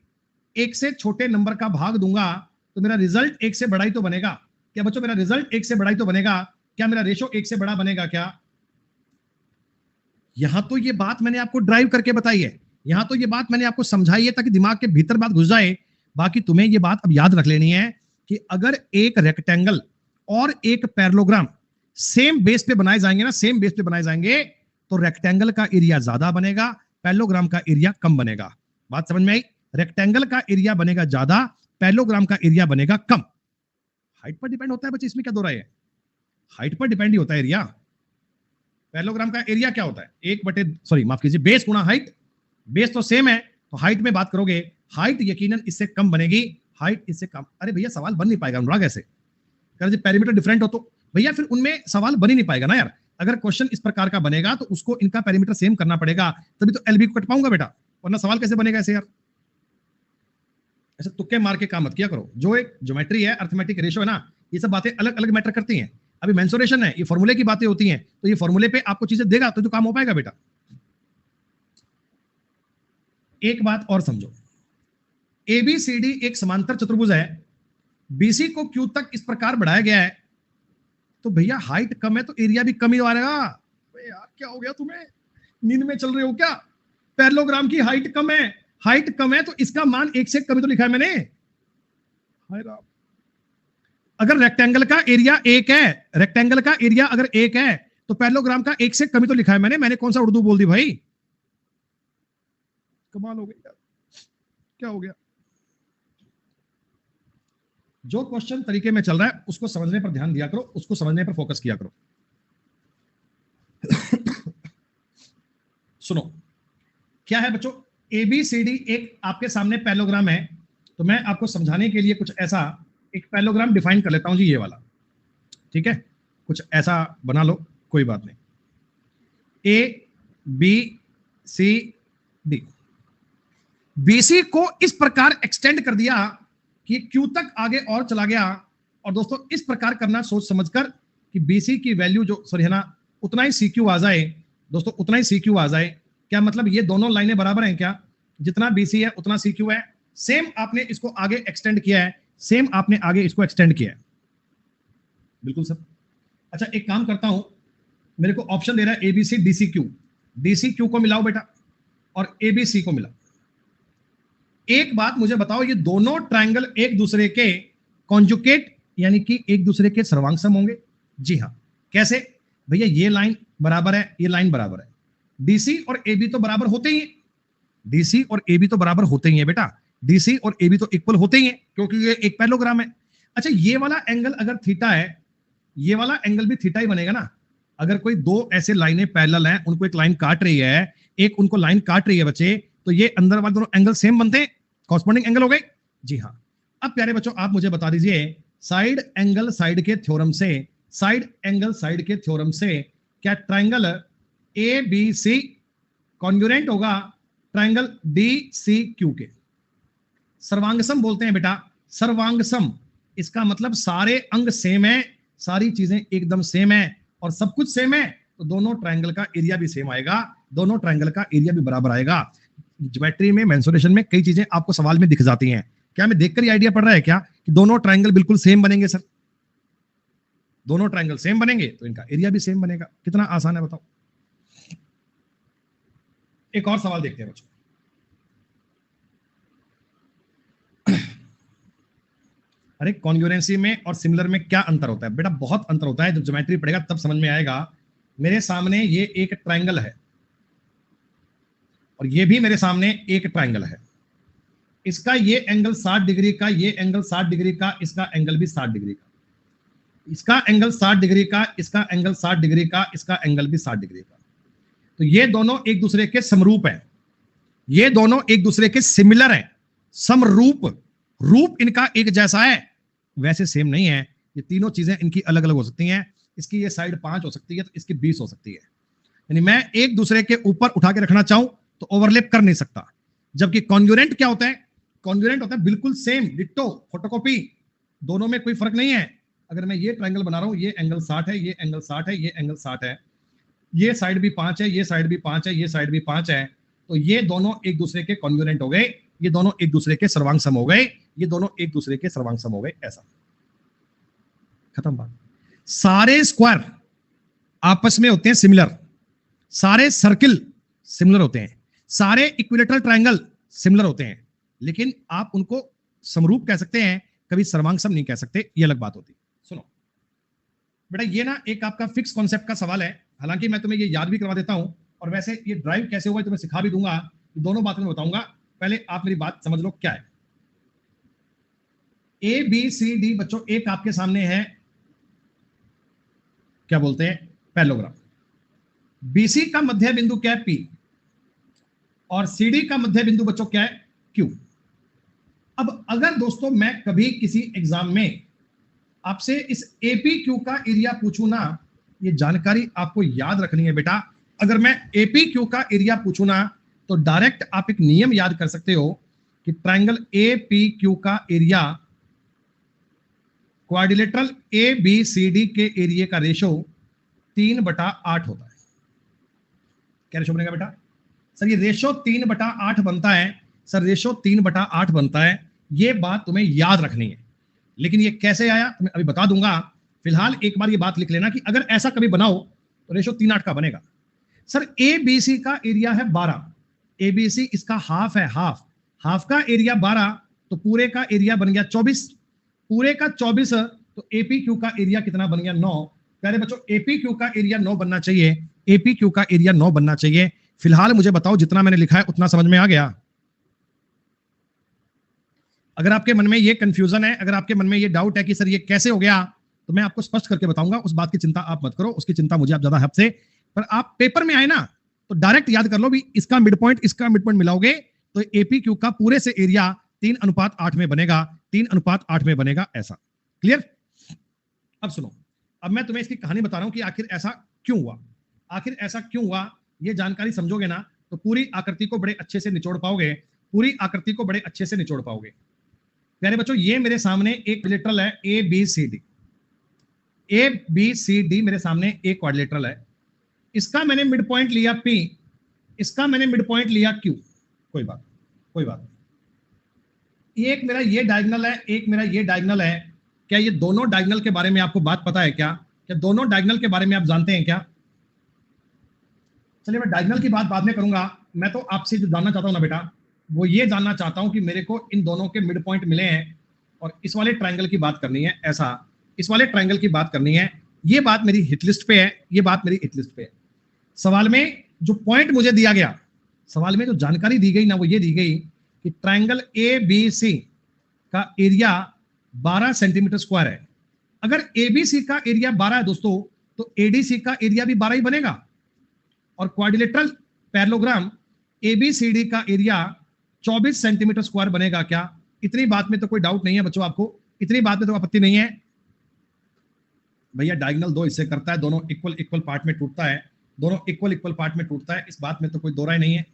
1 से छोटे नंबर का भाग दूंगा तो मेरा रिजल्ट 1 से बड़ा ही तो बनेगा। क्या बच्चों मेरा रिजल्ट 1 से बड़ा ही तो बनेगा? क्या मेरा रेशो 1 से बड़ा बनेगा क्या? यहां तो ये बात मैंने आपको ड्राइव करके बताई है, यहां तो ये बात मैंने आपको समझाई है ताकि दिमाग के भीतर बात घुस जाए। बाकी तुम्हें ये बात अब याद रख लेनी है कि अगर एक रेक्टेंगल और एक पैरेललोग्राम सेम बेस पे बनाए जाएंगे ना, सेम बेस पे बनाए जाएंगे, तो रेक्टेंगल का एरिया ज्यादा बनेगा, पैरेललोग्राम का एरिया कम बनेगा। बात समझ में आई? रेक्टेंगल का एरिया बनेगा ज्यादा, पैरेललोग्राम का एरिया बनेगा कम। हाइट पर डिपेंड होता है बच्चे, इसमें क्या दो राय है? हाइट पर डिपेंड ही होता है एरिया। पैरेललोग्राम का एरिया क्या होता है? माफ कीजिए, बेस गुणा हाइट। बेस तो सेम है तो हाइट में बात करोगे, हाइट यकीनन इससे कम बनेगी, हाइट इससे कम। अरे भैया सवाल बन नहीं पाएगा अनुराग ऐसे, कर पैरामीटर डिफरेंट हो तो भैया फिर उनमें सवाल बन ही नहीं पाएगा ना यार। अगर क्वेश्चन इस प्रकार का बनेगा तो उसको इनका पैरामीटर सेम करना पड़ेगा, तभी तो एलबी को कट पाऊंगा बेटा, वरना सवाल कैसे बनेगा ऐसे यार? ऐसे तुक्के मार के काम मत किया करो। जो एक ज्योमेट्री है, अर्थमेटिक रेशो है ना, ये सब बातें अलग अलग मैटर करती हैं। अभी मेंसुरेशन है, ये फॉर्मूले की बातें होती हैं, तो ये फॉर्मूले पे आपको चीजें देगा तो काम हो पाएगा बेटा। एक बात और समझो, एबीसीडी एक समांतर चतुर्भुज है, बीसी को क्यू तक इस प्रकार बढ़ाया गया है, तो भैया हाइट कम है तो एरिया भी कम ही आ रहेगा। यार क्या हो गया तुम्हें, नींद में चल रहे हो क्या? पैरेललोग्राम की हाइट कम है, हाइट कम है तो इसका मान 1 से कम ही तो लिखा है मैंने। हाय राम, अगर रेक्टेंगल का एरिया 1 है, रेक्टेंगल का एरिया अगर 1 है तो पैरेललोग्राम का 1 से कम ही तो लिखा है मैंने कौन सा उर्दू बोल दी भाई? कमाल हो गई यार, क्या हो गया? जो क्वेश्चन तरीके में चल रहा है उसको समझने पर ध्यान दिया करो, उसको समझने पर फोकस किया करो। सुनो क्या है बच्चों, एबीसीडी एक आपके सामने पैरेललोग्राम है, तो मैं आपको समझाने के लिए कुछ ऐसा एक पैरेललोग्राम डिफाइन कर लेता हूं जी, ये वाला, ठीक है? कुछ ऐसा बना लो, कोई बात नहीं। A B C D, B C इस प्रकार एक्सटेंड कर दिया कि क्यू तक आगे और चला गया। और दोस्तों इस प्रकार करना सोच समझकर कि बीसी की वैल्यू जो सॉरी है ना, उतना ही सी क्यू आ जाए। दोस्तों उतना ही सी क्यू आ जाए, क्या मतलब ये दोनों लाइनें बराबर हैं क्या? जितना बीसी है उतना सी क्यू है। सेम आपने इसको आगे एक्सटेंड किया है, सेम आपने आगे इसको एक्सटेंड किया है, बिल्कुल सर। अच्छा एक काम करता हूं, मेरे को ऑप्शन दे रहा है ABC DC Q, DC Q को मिलाओ बेटा और एबीसी को मिलाओ। एक बात मुझे बताओ, ये दोनों ट्रायंगल एक दूसरे के कॉन्जुगेट यानी कि एक दूसरे के सर्वांगसम होंगे? जी हाँ। कैसे भैया? ये लाइन बराबर है, ये लाइन बराबर है, डीसी और एबी तो बराबर होते ही हैं, डीसी और एबी तो बराबर होते ही हैं बेटा, डीसी और एबी तो इक्वल होते ही हैं क्योंकि ये एक पैरेललोग्राम है। अच्छा ये वाला एंगल अगर थीटा है, ये वाला एंगल भी थीटा ही बनेगा ना, अगर कोई दो ऐसे लाइनें पैरेलल हैं, उनको एक लाइन काट रही है, एक उनको लाइन काट रही है बच्चे, तो ये अंदर वाले दोनों एंगल सेम बनते हैं, कॉरस्पॉन्डिंग एंगल हो गए। जी हाँ। अब प्यारे बच्चों आप मुझे बता दीजिए, साइड एंगल साइड के थ्योरम से, साइड एंगल साइड के थ्योरम से क्या triangle A B C congruent होगा ट्राइंगल डी सी क्यू के? सर्वांगसम बोलते हैं बेटा, सर्वांगसम। इसका मतलब सारे अंग सेम है, सारी चीजें एकदम सेम है और सब कुछ सेम है, तो दोनों ट्रायंगल का एरिया भी सेम आएगा, दोनों ट्रायंगल का एरिया भी बराबर आएगा। ज्योमेट्री में, मेंसुरेशन में कई चीजें आपको सवाल में दिख जाती हैं। क्या मैं देखकर ही आइडिया पड़ रहा है क्या कि दोनों ट्रायंगल बिल्कुल सेम बनेंगे? सर दोनों ट्रायंगल सेम बनेंगे तो इनका एरिया भी सेम बनेगा। कितना आसान है बताओ। एक और सवाल देखते हैं बच्चों। अरे कॉन्ग्रुएंसी में और सिमिलर में क्या अंतर होता है? बेटा बहुत अंतर होता है, जब ज्योमेट्री पढ़ेगा तब समझ में आएगा। मेरे सामने ये एक ट्रायंगल है और ये भी मेरे सामने एक ट्रायंगल है। इसका ये एंगल 60 डिग्री का, ये एंगल 60 डिग्री का, इसका एंगल भी 60 डिग्री का, इसका एंगल 60 डिग्री का, इसका एंगल 60 डिग्री का, इसका एंगल भी 60 डिग्री का। तो ये दोनों एक दूसरे के समरूप हैं, ये दोनों एक दूसरे के सिमिलर हैं, समरूप। रूप इनका एक जैसा है, वैसे सेम नहीं है। ये तीनों चीजें इनकी अलग अलग हो सकती हैं। इसकी ये साइड 5 हो सकती है तो इसकी 20 हो सकती है। यानी मैं एक दूसरे के ऊपर उठा के रखना चाहूं तो ओवरलैप कर नहीं सकता। जबकि कॉन्ग्रुएंट क्या होता है? कॉन्ग्रुएंट होता है बिल्कुल सेम, डिट्टो, फोटोकॉपी, दोनों में कोई फर्क नहीं है। अगर मैं ये ट्रायंगल बना रहा हूं, ये एंगल 60 है, ये एंगल 60 है, ये एंगल 60 है, ये साइड भी 5 है, ये साइड भी 5 है, ये साइड भी 5 है, तो ये दोनों एक दूसरे के कॉन्ग्रुएंट हो गए, ये दोनों एक दूसरे के सर्वांग सम हो गए, ये दोनों एक दूसरे के सर्वांग सम हो गए। ऐसा खत्म बात। सारे स्क्वायर आपस में होते हैं सिमिलर, सारे सर्किल सिमिलर होते हैं, सारे इक्विलेटरल ट्रायंगल सिमिलर होते हैं, लेकिन आप उनको समरूप कह सकते हैं, कभी सर्वांग सम नहीं कह सकते, ये अलग बात होती। सुनो बेटा, ये ना एक आपका फिक्स कॉन्सेप्ट का सवाल है, हालांकि मैं तुम्हें ये याद भी करवा देता हूं और वैसे ये ड्राइव कैसे हुआ तुम्हें सिखा भी दूंगा, दोनों बातें मैं बताऊंगा। पहले आप मेरी बात समझ लो क्या है। ए बी सी डी बच्चों एक आपके सामने है, क्या बोलते हैं, पैरेललोग्राम। बीसी का मध्य बिंदु क्या है? पी। और सीडी का मध्य बिंदु बच्चों क्या है? क्यू। अब अगर दोस्तों मैं कभी किसी एग्जाम में आपसे इस एपी क्यू का एरिया पूछूं ना, ये जानकारी आपको याद रखनी है बेटा। अगर मैं एपी क्यू का एरिया पूछूं ना, तो डायरेक्ट आप एक नियम याद कर सकते हो कि ट्रायंगल ए पी क्यू का area quadrilateral A B C D के एरिया का रेशो 3/8 होता है। क्या रेशो बनेगा बेटा? सर ये रेशो 3/8 बनता है। सर रेशो 3/8 बनता है, ये बात तुम्हें याद रखनी है। लेकिन ये कैसे आया तुम्हें अभी बता दूंगा। फिलहाल एक बार ये बात लिख लेना कि अगर ऐसा कभी बनाओ तो रेशो 3/8 का बनेगा। सर ए बी सी का एरिया है 12, ए बी सी इसका हाफ है, हाफ, हाफ का एरिया 12, तो पूरे का एरिया बन गया 24, पूरे का 24, तो एपी क्यू का एरिया कितना बन गया? 9। प्यारे बच्चों एपी क्यू का एरिया 9 बनना चाहिए, एपी क्यू का एरिया 9 बनना चाहिए। फिलहाल मुझे बताओ जितना मैंने लिखा है उतना समझ में आ गया? अगर आपके मन में ये कंफ्यूजन है, अगर आपके मन में ये डाउट है कि सर ये कैसे हो गया, तो मैं आपको स्पष्ट करके बताऊंगा, उस बात की चिंता आप मत करो, उसकी चिंता मुझे आप ज्यादा हद से। पर आप पेपर में आए ना तो डायरेक्ट याद कर लो भी इसका मिड पॉइंट इसका मिड पॉइंट मिलाओगे तो एपी क्यू का पूरे से एरिया 3:8 में बनेगा, 3:8 में बनेगा। ऐसा क्लियर? अब सुनो, अब मैं तुम्हें इसकी कहानी बता रहा हूं कि आखिर ऐसा क्यों हुआ। आखिर ऐसा क्यों हुआ, ये जानकारी समझोगे ना तो पूरी आकृति को बड़े अच्छे से निचोड़ पाओगे, पूरी आकृति को बड़े अच्छे से निचोड़ पाओगे। प्यारे बच्चों ये मेरे सामने एक क्वाड्रिलेटरल है A B C D, A B C D मेरे सामने एक क्वाड्रिलेटरल है। इसका मैंने मिड पॉइंट लिया P, इसका मैंने मिड पॉइंट लिया Q। कोई बात नहीं, एक मेरा ये डायगोनल है, एक मेरा ये डायगोनल है। क्या ये दोनों डायगोनल के बारे में आपको बात पता है क्या? क्या दोनों डायगोनल के बारे में आप जानते हैं क्या? चलिए मैं डायगोनल की बात बाद में करूंगा। मैं तो आपसे जो जानना चाहता हूं ना बेटा, वो ये जानना चाहता हूं कि मेरे को इन दोनों के मिड पॉइंट मिले हैं और इस वाले ट्रायंगल की बात करनी है, ऐसा इस वाले ट्रायंगल की बात करनी है। ये बात मेरी हिट लिस्ट पे है, ये बात मेरी हिट लिस्ट पे है। सवाल में जो पॉइंट मुझे दिया गया, सवाल में जो जानकारी दी गई ना, वो ये दी गई कि ट्रायंगल ए बी सी का एरिया 12 सेंटीमीटर स्क्वायर है। अगर एबीसी का एरिया 12 है दोस्तों, तो एडीसी का एरिया भी 12 ही बनेगा। और क्वाड्रिलेटरल पैरेललोग्राम एबीसीडी का एरिया 24 सेंटीमीटर स्क्वायर बनेगा क्या? इतनी बात में तो कोई डाउट नहीं है बच्चों, आपको इतनी बात में तो आपत्ति नहीं है? भैया डायगोनल 2 हिस्से करता है, दोनों इक्वल इक्वल पार्ट में टूटता है, दोनों इक्वल इक्वल पार्ट में टूटता है, इस बात में तो कोई दो राय नहीं है।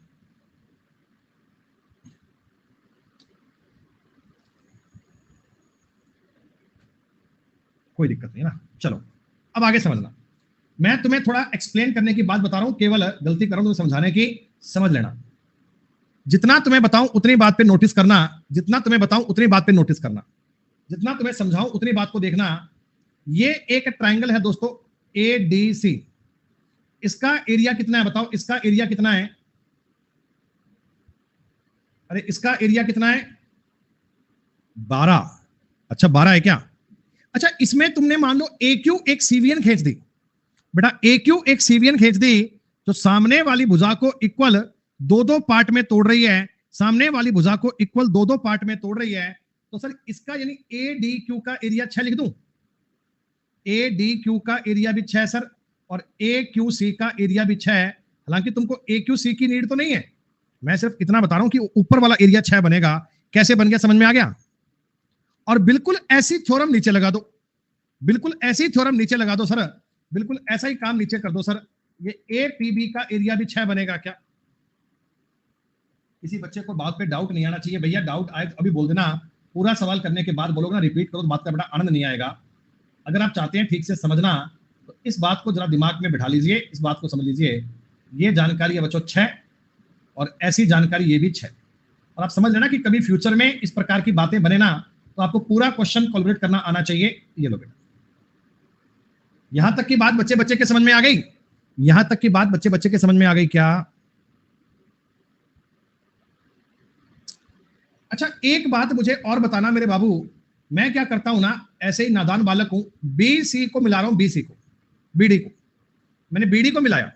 कोई दिक्कत नहीं ना। चलो अब आगे समझना, मैं तुम्हें थोड़ा एक्सप्लेन करने की बात बता रहा हूं, केवल गलती कर रहा हूं तुम्हें समझाने की, समझ लेना। जितना तुम्हें बताऊं उतनी बात पे नोटिस करना, जितना तुम्हें बताऊं उतनी बात पे नोटिस करना, जितना तुम्हें समझाऊं उतनी बात को देखना। ये एक ट्रायंगल है दोस्तों एडीसी, इसका एरिया कितना है बताओ, इसका एरिया कितना है? अरे इसका एरिया कितना है? 12। अच्छा 12 है क्या? अच्छा इसमें तुमने मान लो AQ एक सीवियन खींच दी बेटा, AQ एक सीवियन खींच दी तो सामने वाली भुजा को इक्वल दो दो पार्ट में तोड़ रही है, सामने वाली भुजा को इक्वल दो दो पार्ट में तोड़ रही है। तो सर इसका यानी ADQ का एरिया 6 लिख दूं? ADQ का एरिया भी 6 सर, और AQC का एरिया भी 6 है। हालांकि तुमको AQC की नीड तो नहीं है, मैं सिर्फ इतना बता रहा हूं कि ऊपर वाला एरिया 6 बनेगा। कैसे बन गया समझ में आ गया? और बिल्कुल ऐसी थ्योरम नीचे लगा दो, बिल्कुल ऐसी थ्योरम नीचे लगा दो सर, बिल्कुल ऐसा ही काम नीचे कर दो सर। ये APB का एरिया भी 6 बनेगा क्या? किसी बच्चे को बात पे डाउट नहीं आना चाहिए। भैया डाउट आए तो अभी बोल देना, पूरा सवाल करने के बाद बोलोगे ना रिपीट करो तो बात का बड़ा आनंद नहीं आएगा। अगर आप चाहते हैं ठीक से समझना तो इस बात को जरा दिमाग में बिठा लीजिए, इस बात को समझ लीजिए। ये जानकारी है बच्चों 6, और ऐसी जानकारी ये भी 6। और आप समझ लेना कि कभी फ्यूचर में इस प्रकार की बातें बने ना तो आपको पूरा क्वेश्चन कैलकुलेट करना आना चाहिए। ये लो बेटा, यहां तक की बात बच्चे बच्चे के समझ में आ गई? यहां तक की बात बच्चे बच्चे के समझ में आ गई क्या? अच्छा एक बात मुझे और बताना मेरे बाबू, मैं क्या करता हूं ना, ऐसे ही नादान बालक हूं, BC को मिला रहा हूं, BC को BD को, मैंने BD को मिलाया।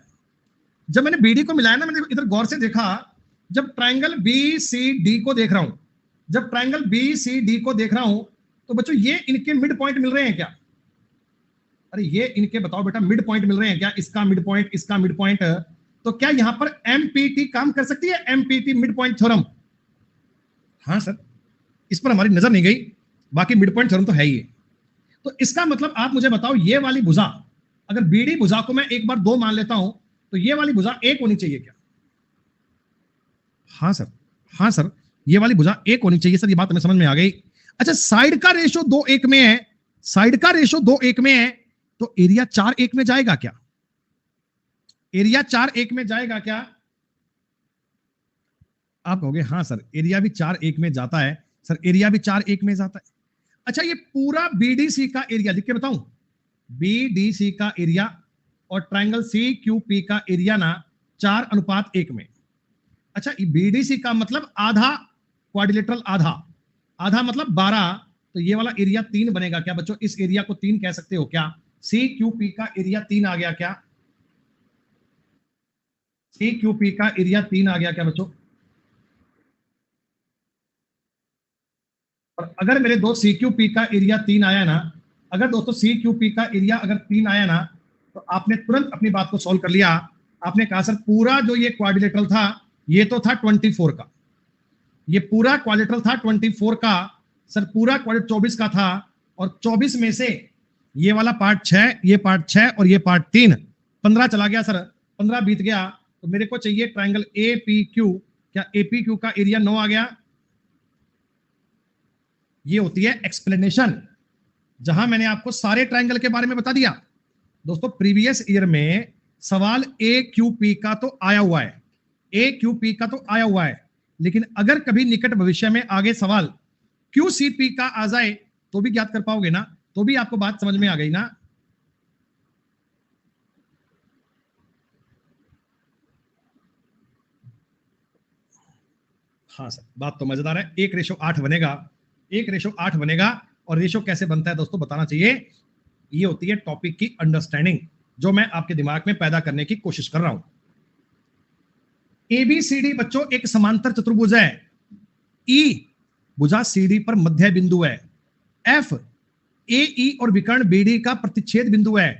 जब मैंने BD को मिलाया ना, मैंने इधर गौर से देखा, जब ट्रायंगल BCD को देख रहा हूं, जब ट्रायंगल BCD को देख रहा हूं तो बच्चों ये इनके मिड पॉइंट मिल रहे हैं क्या? अरे ये इनके बताओ बेटा मिड पॉइंट मिल रहे हैं क्या? इसका मिड पॉइंट, इसका मिड पॉइंट। तो क्या यहां पर MPT काम कर सकती है? MPT mid point theorem? हाँ सर, इस पर हमारी नजर नहीं गई, बाकी मिड पॉइंट थ्योरम तो है ही है। तो इसका मतलब आप मुझे बताओ, ये वाली भुजा, अगर BD भुजा को मैं एक बार 2 मान लेता हूं तो ये वाली भुजा 1 होनी चाहिए क्या? हाँ सर, हाँ सर, ये वाली भुजा 1 होनी चाहिए सर, ये बात हमें समझ में आ गई। अच्छा साइड का रेशो 2:1 में है, साइड का रेशो 2:1 में है, तो एरिया 4:1 में जाएगा क्या? एरिया 4:1 में जाएगा क्या? आप कहोगे हाँ सर एरिया भी 4:1 में जाता है, सर एरिया भी 4:1 में जाता है। अच्छा ये पूरा BDC का एरिया लिख के बताऊं, BDC का एरिया और ट्रायंगल CQP का एरिया ना 4:1 में। अच्छा BDC का मतलब आधा, क्वाड्रिलेटरल आधा, आधा मतलब 12, तो ये वाला एरिया 3 बनेगा क्या बच्चों? इस एरिया को 3 कह सकते हो क्या? CQP का एरिया 3 आ गया क्या? CQP का एरिया 3 आ गया क्या बच्चों? और अगर मेरे दोस्त CQP का एरिया 3 आया ना, अगर दोस्तों CQP का एरिया अगर 3 आया ना, तो आपने तुरंत अपनी बात को सॉल्व कर लिया। आपने कहा सर पूरा जो ये क्वाड्रिलेटरल था ये तो था 24 का, ये पूरा क्वाड्रिलेटरल था 24 का, सर पूरा क्वाड्रिलेटरल 24 का था, और 24 में से ये वाला पार्ट 6, ये पार्ट 6 और ये पार्ट 3, 15 चला गया सर, 15 बीत गया। तो मेरे को चाहिए ट्रायंगल APQ, क्या APQ का एरिया 9 आ गया? ये होती है एक्सप्लेनेशन, जहां मैंने आपको सारे ट्रायंगल के बारे में बता दिया। दोस्तों प्रीवियस ईयर में सवाल AQP का तो आया हुआ है, AQP का तो आया हुआ है, लेकिन अगर कभी निकट भविष्य में आगे सवाल QCP का आ जाए तो भी ज्ञात कर पाओगे ना? तो भी आपको बात समझ में आ गई ना? हाँ सर बात तो मजेदार है। 1:8 बनेगा, 1:8 बनेगा। और रेशो कैसे बनता है दोस्तों बताना चाहिए। ये होती है टॉपिक की अंडरस्टैंडिंग, जो मैं आपके दिमाग में पैदा करने की कोशिश कर रहा हूं। ABCD बच्चों एक समांतर चतुर्भुज है। E भुजा CD पर मध्य बिंदु है। F AE और विकर्ण BD का प्रतिच्छेद बिंदु है।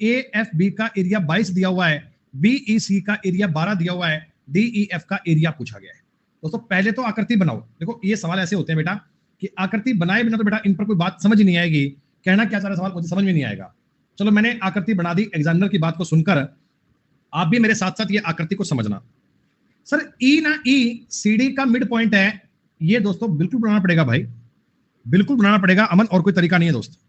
AFB का एरिया 22 दिया हुआ है, BEC का एरिया 12 दिया हुआ है, DEF का एरिया पूछा गया है। दोस्तों पहले तो आकृति बनाओ। देखो ये सवाल ऐसे होते हैं बेटा कि आकृति बनाए बिना तो बेटा इन पर कोई बात समझ नहीं आएगी, कहना क्या चाह रहा सवाल मुझे समझ में नहीं आएगा। चलो मैंने आकृति बना दी, एग्जामिनर की बात को सुनकर आप भी मेरे साथ साथ ये आकृति को समझना। सर ई ना ई CD का मिड पॉइंट है, ये दोस्तों बिल्कुल बनाना पड़ेगा भाई, बिल्कुल बनाना पड़ेगा अमन, और कोई तरीका नहीं है दोस्त,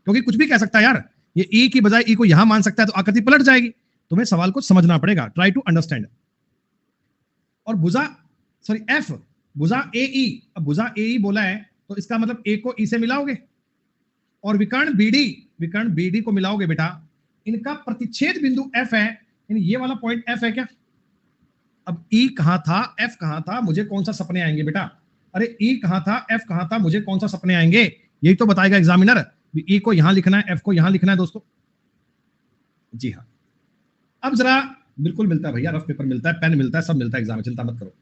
क्योंकि कुछ भी कह सकता है यार, ये ई की बजाय ई को यहां मान सकता है तो आकृति पलट जाएगी। तुम्हें सवाल को समझना पड़ेगा, ट्राई टू अंडरस्टैंड। और भुजा सॉरी एफ भुजा AE, अब भुजा AE बोला है तो इसका मतलब ए को ई से मिलाओगे और विकर्ण BD को मिलाओगे बेटा, इनका प्रतिच्छेद बिंदु F है, यानी ये वाला पॉइंट F है क्या? अब E कहां था, F कहां था, मुझे कौन सा सपने आएंगे बेटा? अरे E कहां था, F कहां था, मुझे कौन सा सपने आएंगे? यही तो बताएगा एग्जामिनर। E को यहां लिखना है, F को यहां लिखना है दोस्तों। जी हाँ, अब जरा बिल्कुल मिलता है भैया, रफ पेपर मिलता है, पेन मिलता है, सब मिलता है एग्जाम में, चिंता मत करो।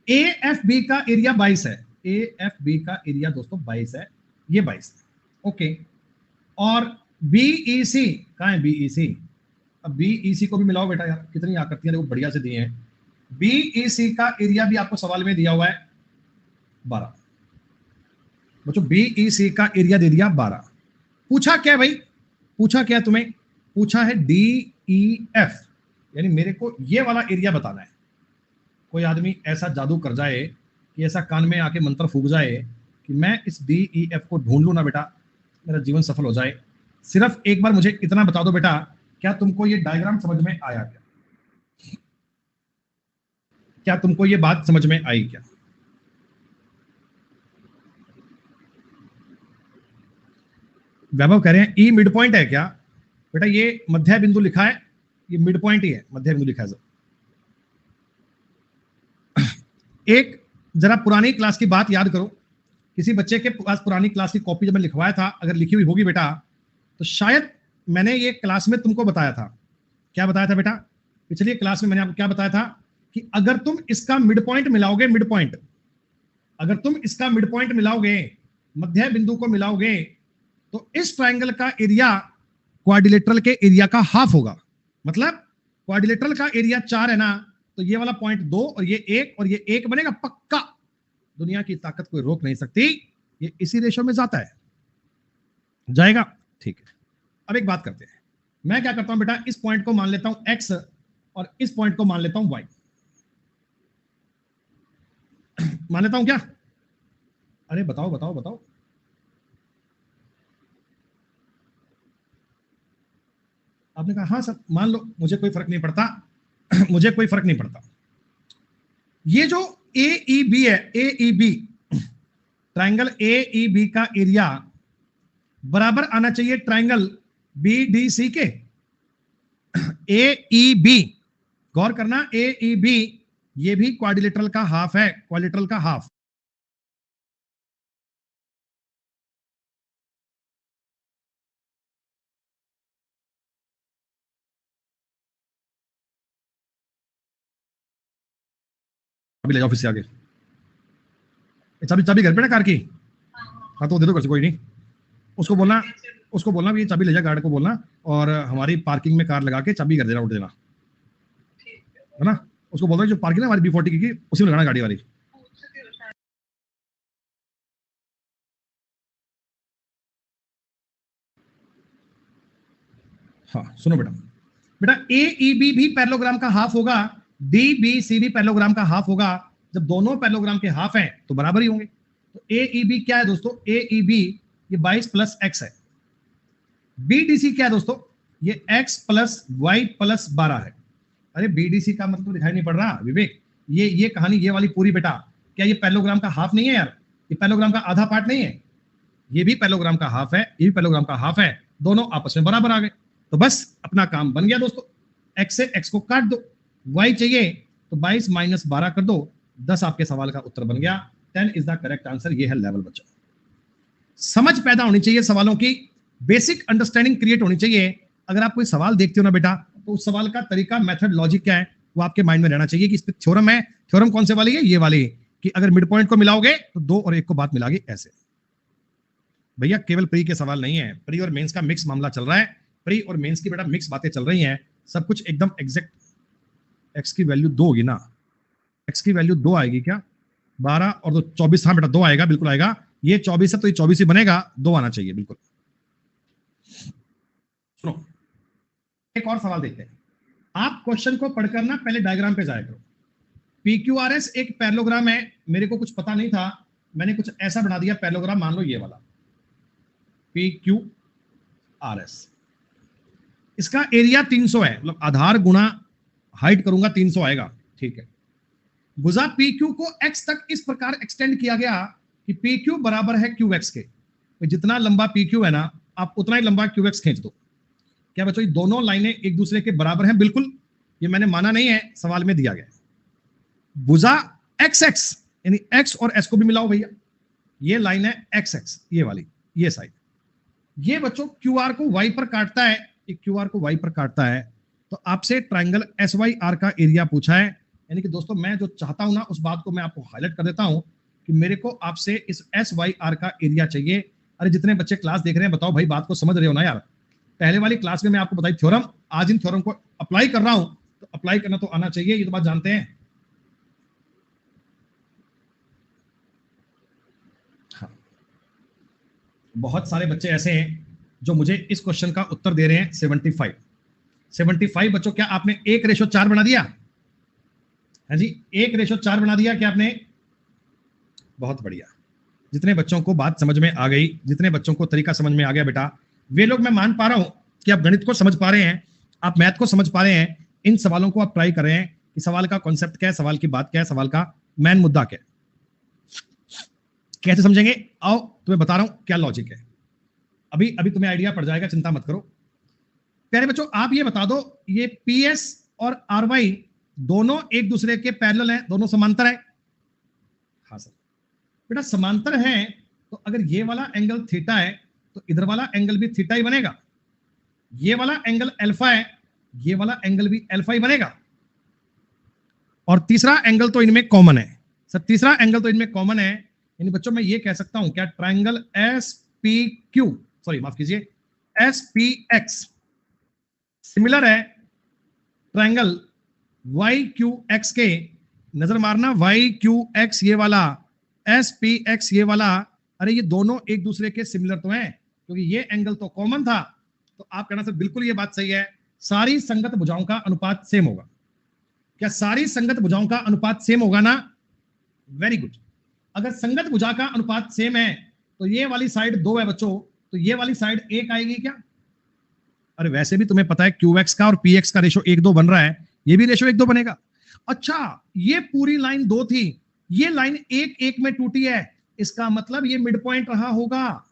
AFB का एरिया 22 है, AFB का एरिया दोस्तों 22 है, ये 22 है, ओके। और BEC कहां है? BEC, अब BEC को भी मिलाओ बेटा, यार कितनी आकृतियां देखो बढ़िया से दी हैं। BEC का एरिया भी आपको सवाल में दिया हुआ है 12। बच्चों BEC का एरिया दे दिया 12। पूछा क्या भाई, पूछा क्या तुम्हें? पूछा है DEF, यानी मेरे को ये वाला एरिया बताना है। कोई आदमी ऐसा जादू कर जाए कि ऐसा कान में आके मंत्र फूक जाए कि मैं इस DEF को ढूंढ लूं ना बेटा, मेरा जीवन सफल हो जाए। सिर्फ एक बार मुझे इतना बता दो बेटा, क्या तुमको ये डायग्राम समझ में आया क्या? क्या तुमको ये बात समझ में आई क्या? वैभव कह रहे हैं ई मिड पॉइंट है क्या? बेटा ये मध्य बिंदु लिखा है, ये मिड पॉइंट ही है, मध्य बिंदु लिखा है। एक जरा पुरानी क्लास की बात याद करो, किसी बच्चे के पास पुरानी क्लास की कॉपी जब मैं लिखवाया था, अगर लिखी हुई होगी बेटा, तो शायद मैंने ये क्लास में तुमको बताया था। क्या बताया था बेटा? पिछली क्लास में मैंने आपको क्या बताया था कि अगर तुम इसका मिड पॉइंट मिलाओगे, मिड पॉइंट, अगर तुम इसका मिड पॉइंट मिलाओगे, मध्य बिंदु को मिलाओगे, तो इस ट्रायंगल का एरिया क्वाड्रिलेटरल के एरिया का हाफ होगा। मतलब क्वाड्रिलेटरल का एरिया 4 है ना, तो ये वाला पॉइंट 2 और ये 1 और ये 1 बनेगा पक्का। दुनिया की ताकत कोई रोक नहीं सकती, ये इसी रेशो में जाता है, जाएगा। ठीक है, अब एक बात करते हैं। मैं क्या करता हूं बेटा, इस पॉइंट को मान लेता हूं x और इस पॉइंट को मान लेता हूं y। मान लेता हूं क्या? अरे बताओ बताओ बताओ। आपने कहा हाँ सर मान लो, मुझे कोई फर्क नहीं पड़ता, मुझे कोई फर्क नहीं पड़ता। ये जो AEB है, AEB ट्रायंगल AEB का एरिया बराबर आना चाहिए ट्रायंगल BDC के। AEB गौर करना, AEB ये भी क्वाड्रिलेटरल का हाफ है, क्वाड्रिलेटरल का हाफ। अभी ले जाओ ऑफिस से आगे, चाबी चाबी घर पे ना कार की, हाँ तो दे दो घर से, कोई नहीं। उसको बोलना भी चाबी ले जा, गार्ड को बोलना, और हमारी पार्किंग में कार लगा के चाबी कर देना, उठ देना, है ना। उसको बोलना जो पार्किंग है हमारी B40 की, उसी में लगाना गाड़ी वाली। हाँ सुनो बेटा, बेटा AEB भी पैरेललोग्राम का हाफ होगा, DBC भी पैरेललोग्राम का हाफ होगा। जब दोनों पैरेललोग्राम के हाफ हैं तो बराबर ही होंगे। तो AEB क्या है दोस्तों? AEB ये 22 प्लस x है। BDC क्या है दोस्तों? ये x प्लस y प्लस 12 है। अरे BDC का मतलब दिखाई नहीं पड़ रहा विवेक? ये कहानी ये वाली पूरी बेटा, क्या ये पैरेललोग्राम का हाफ नहीं है यार? ये पैरेललोग्राम का आधा पार्ट नहीं है? ये भी पैरेललोग्राम का हाफ है, ये भी पैरेललोग्राम का हाफ है, दोनों आपस में बराबर आ गए। तो बस अपना काम बन गया दोस्तों। x से x को काट दो, y चाहिए तो 22 माइनस 12 कर दो, 10 आपके सवाल का उत्तर बन गया। 10 इज द करेक्ट आंसर। ये है लेवल बच्चों। समझ पैदा होनी चाहिए सवालों की, बेसिक अंडरस्टैंडिंग क्रिएट होनी चाहिए। अगर आप कोई सवाल देखते हो ना बेटा, तो उस सवाल का तरीका, मेथड, लॉजिक क्या है वो आपके माइंड में रहना चाहिए कि इस पे थ्योरम है। थ्योरम कौन से वाली है? ये वाली, कि अगर मिड पॉइंट को मिलाओगे तो 2 और 1 को बात मिलाओगे ऐसे। भैया केवल प्री के सवाल नहीं है, प्री और मेंस का मिक्स मामला चल रहा है। प्री और मेंस की बेटा मिक्स बातें चल रही हैं, सब कुछ एकदम एग्जैक्ट। एक्स की वैल्यू 2 होगी ना, एक्स की वैल्यू 2 आएगी क्या, 12 और 2 24, हाँ बेटा 2 आएगा, बिल्कुल आएगा। ये 24 है तो ये 24 ही बनेगा, 2 आना चाहिए बिल्कुल। सुनो एक और सवाल देखते हैं। आप क्वेश्चन को पढ़कर ना पहले डायग्राम पे जाया करो। PQRS एक पैरेललोग्राम है, मेरे को कुछ पता नहीं था, मैंने कुछ ऐसा बना दिया पैरेललोग्राम, मान लो ये वाला PQRS। इसका एरिया 300 है, मतलब आधार गुणा हाइट करूंगा 300 आएगा, ठीक है। भुजा PQ को x तक इस प्रकार एक्सटेंड किया गया कि PQ बराबर है QX के। तो जितना लंबा PQ है ना, आप उतना ही लंबा QX खींच दो। क्या बच्चों, ये दोनों लाइनें एक दूसरे के बराबर हैं? बिल्कुल, ये मैंने माना नहीं है, सवाल में दिया गया है। भुजा XX यानी x और s को भी मिलाओ भैया, ये लाइन है XX, ये वाली, ये साइड। ये बच्चों QR को y पर काटता है, एक QR को y पर काटता है, तो आपसे ट्रायंगल SYR का एरिया पूछा है। यानी कि दोस्तों मैं जो चाहता हूं ना, उस बात को मैं आपको हाईलाइट कर देता हूं कि मेरे को आपसे इस SYR का एरिया चाहिए। अरे जितने बच्चे क्लास देख रहे हैं, बताओ भाई बात को समझ रहे हो ना यार। पहले वाली क्लास में मैं आपको बताई थ्योरम, आज इन थ्योरम को अप्लाई कर रहा हूं, तो अप्लाई करना तो आना चाहिए, ये तो बात जानते हैं। हाँ, बहुत सारे बच्चे ऐसे हैं जो मुझे इस क्वेश्चन का उत्तर दे रहे हैं 75 बच्चों, क्या आपने 1:4 बना दिया? हाँ जी, 1:4 बना दिया क्या आपने? बहुत बढ़िया। जितने बच्चों को बात समझ में आ गई, जितने बच्चों को तरीका समझ में आ गया बेटा, वे लोग मैं मान पा रहा हूं कि आप गणित को समझ पा रहे हैं, आप मैथ को समझ पा रहे हैं, इन सवालों को आप ट्राई कर रहे हैं कि सवाल का कॉन्सेप्ट क्या है, सवाल की बात क्या है, सवाल का मेन मुद्दा क्या है, कैसे समझेंगे। आओ तुम्हें बता रहा हूं क्या लॉजिक है, अभी अभी तुम्हें आइडिया पड़ जाएगा, चिंता मत करो। प्यारे बच्चों आप ये बता दो, ये PS और RY दोनों एक दूसरे के पैरेलल हैं, दोनों समांतर है? हाँ सर। बेटा समांतर हैं तो अगर ये वाला एंगल थीटा है तो इधर वाला एंगल भी थीटा ही बनेगा, ये वाला एंगल अल्फा है, ये वाला एंगल भी अल्फा ही बनेगा, और तीसरा एंगल तो इनमें कॉमन है। सर तीसरा एंगल तो इनमें कॉमन है, यानी बच्चों मैं ये कह सकता हूं क्या ट्रायंगल SPQ, सॉरी माफ कीजिए, SPX सिमिलर है ट्रायंगल YQX के। नजर मारना, YQX ये वाला, SPX ये वाला, अरे ये दोनों एक दूसरे के सिमिलर तो हैं, क्योंकि ये एंगल तो कॉमन था। तो आप कहना सर बिल्कुल ये बात सही है, सारी संगत भुजाओं का अनुपात सेम होगा। क्या सारी संगत भुजाओं का अनुपात सेम होगा ना? Very good. अगर संगत भुजा का अनुपात सेम है तो ये वाली साइड 2 है बच्चों, तो ये वाली साइड 1 आएगी क्या? अरे वैसे भी तुम्हें पता है QX का और PX का रेशो 1:2 बन रहा है, ये भी रेशो 1:2 बनेगा। अच्छा ये पूरी लाइन 2 थी, ये लाइन 1:1 में टूटी है, इसका मतलब ये मिड पॉइंट रहा होगा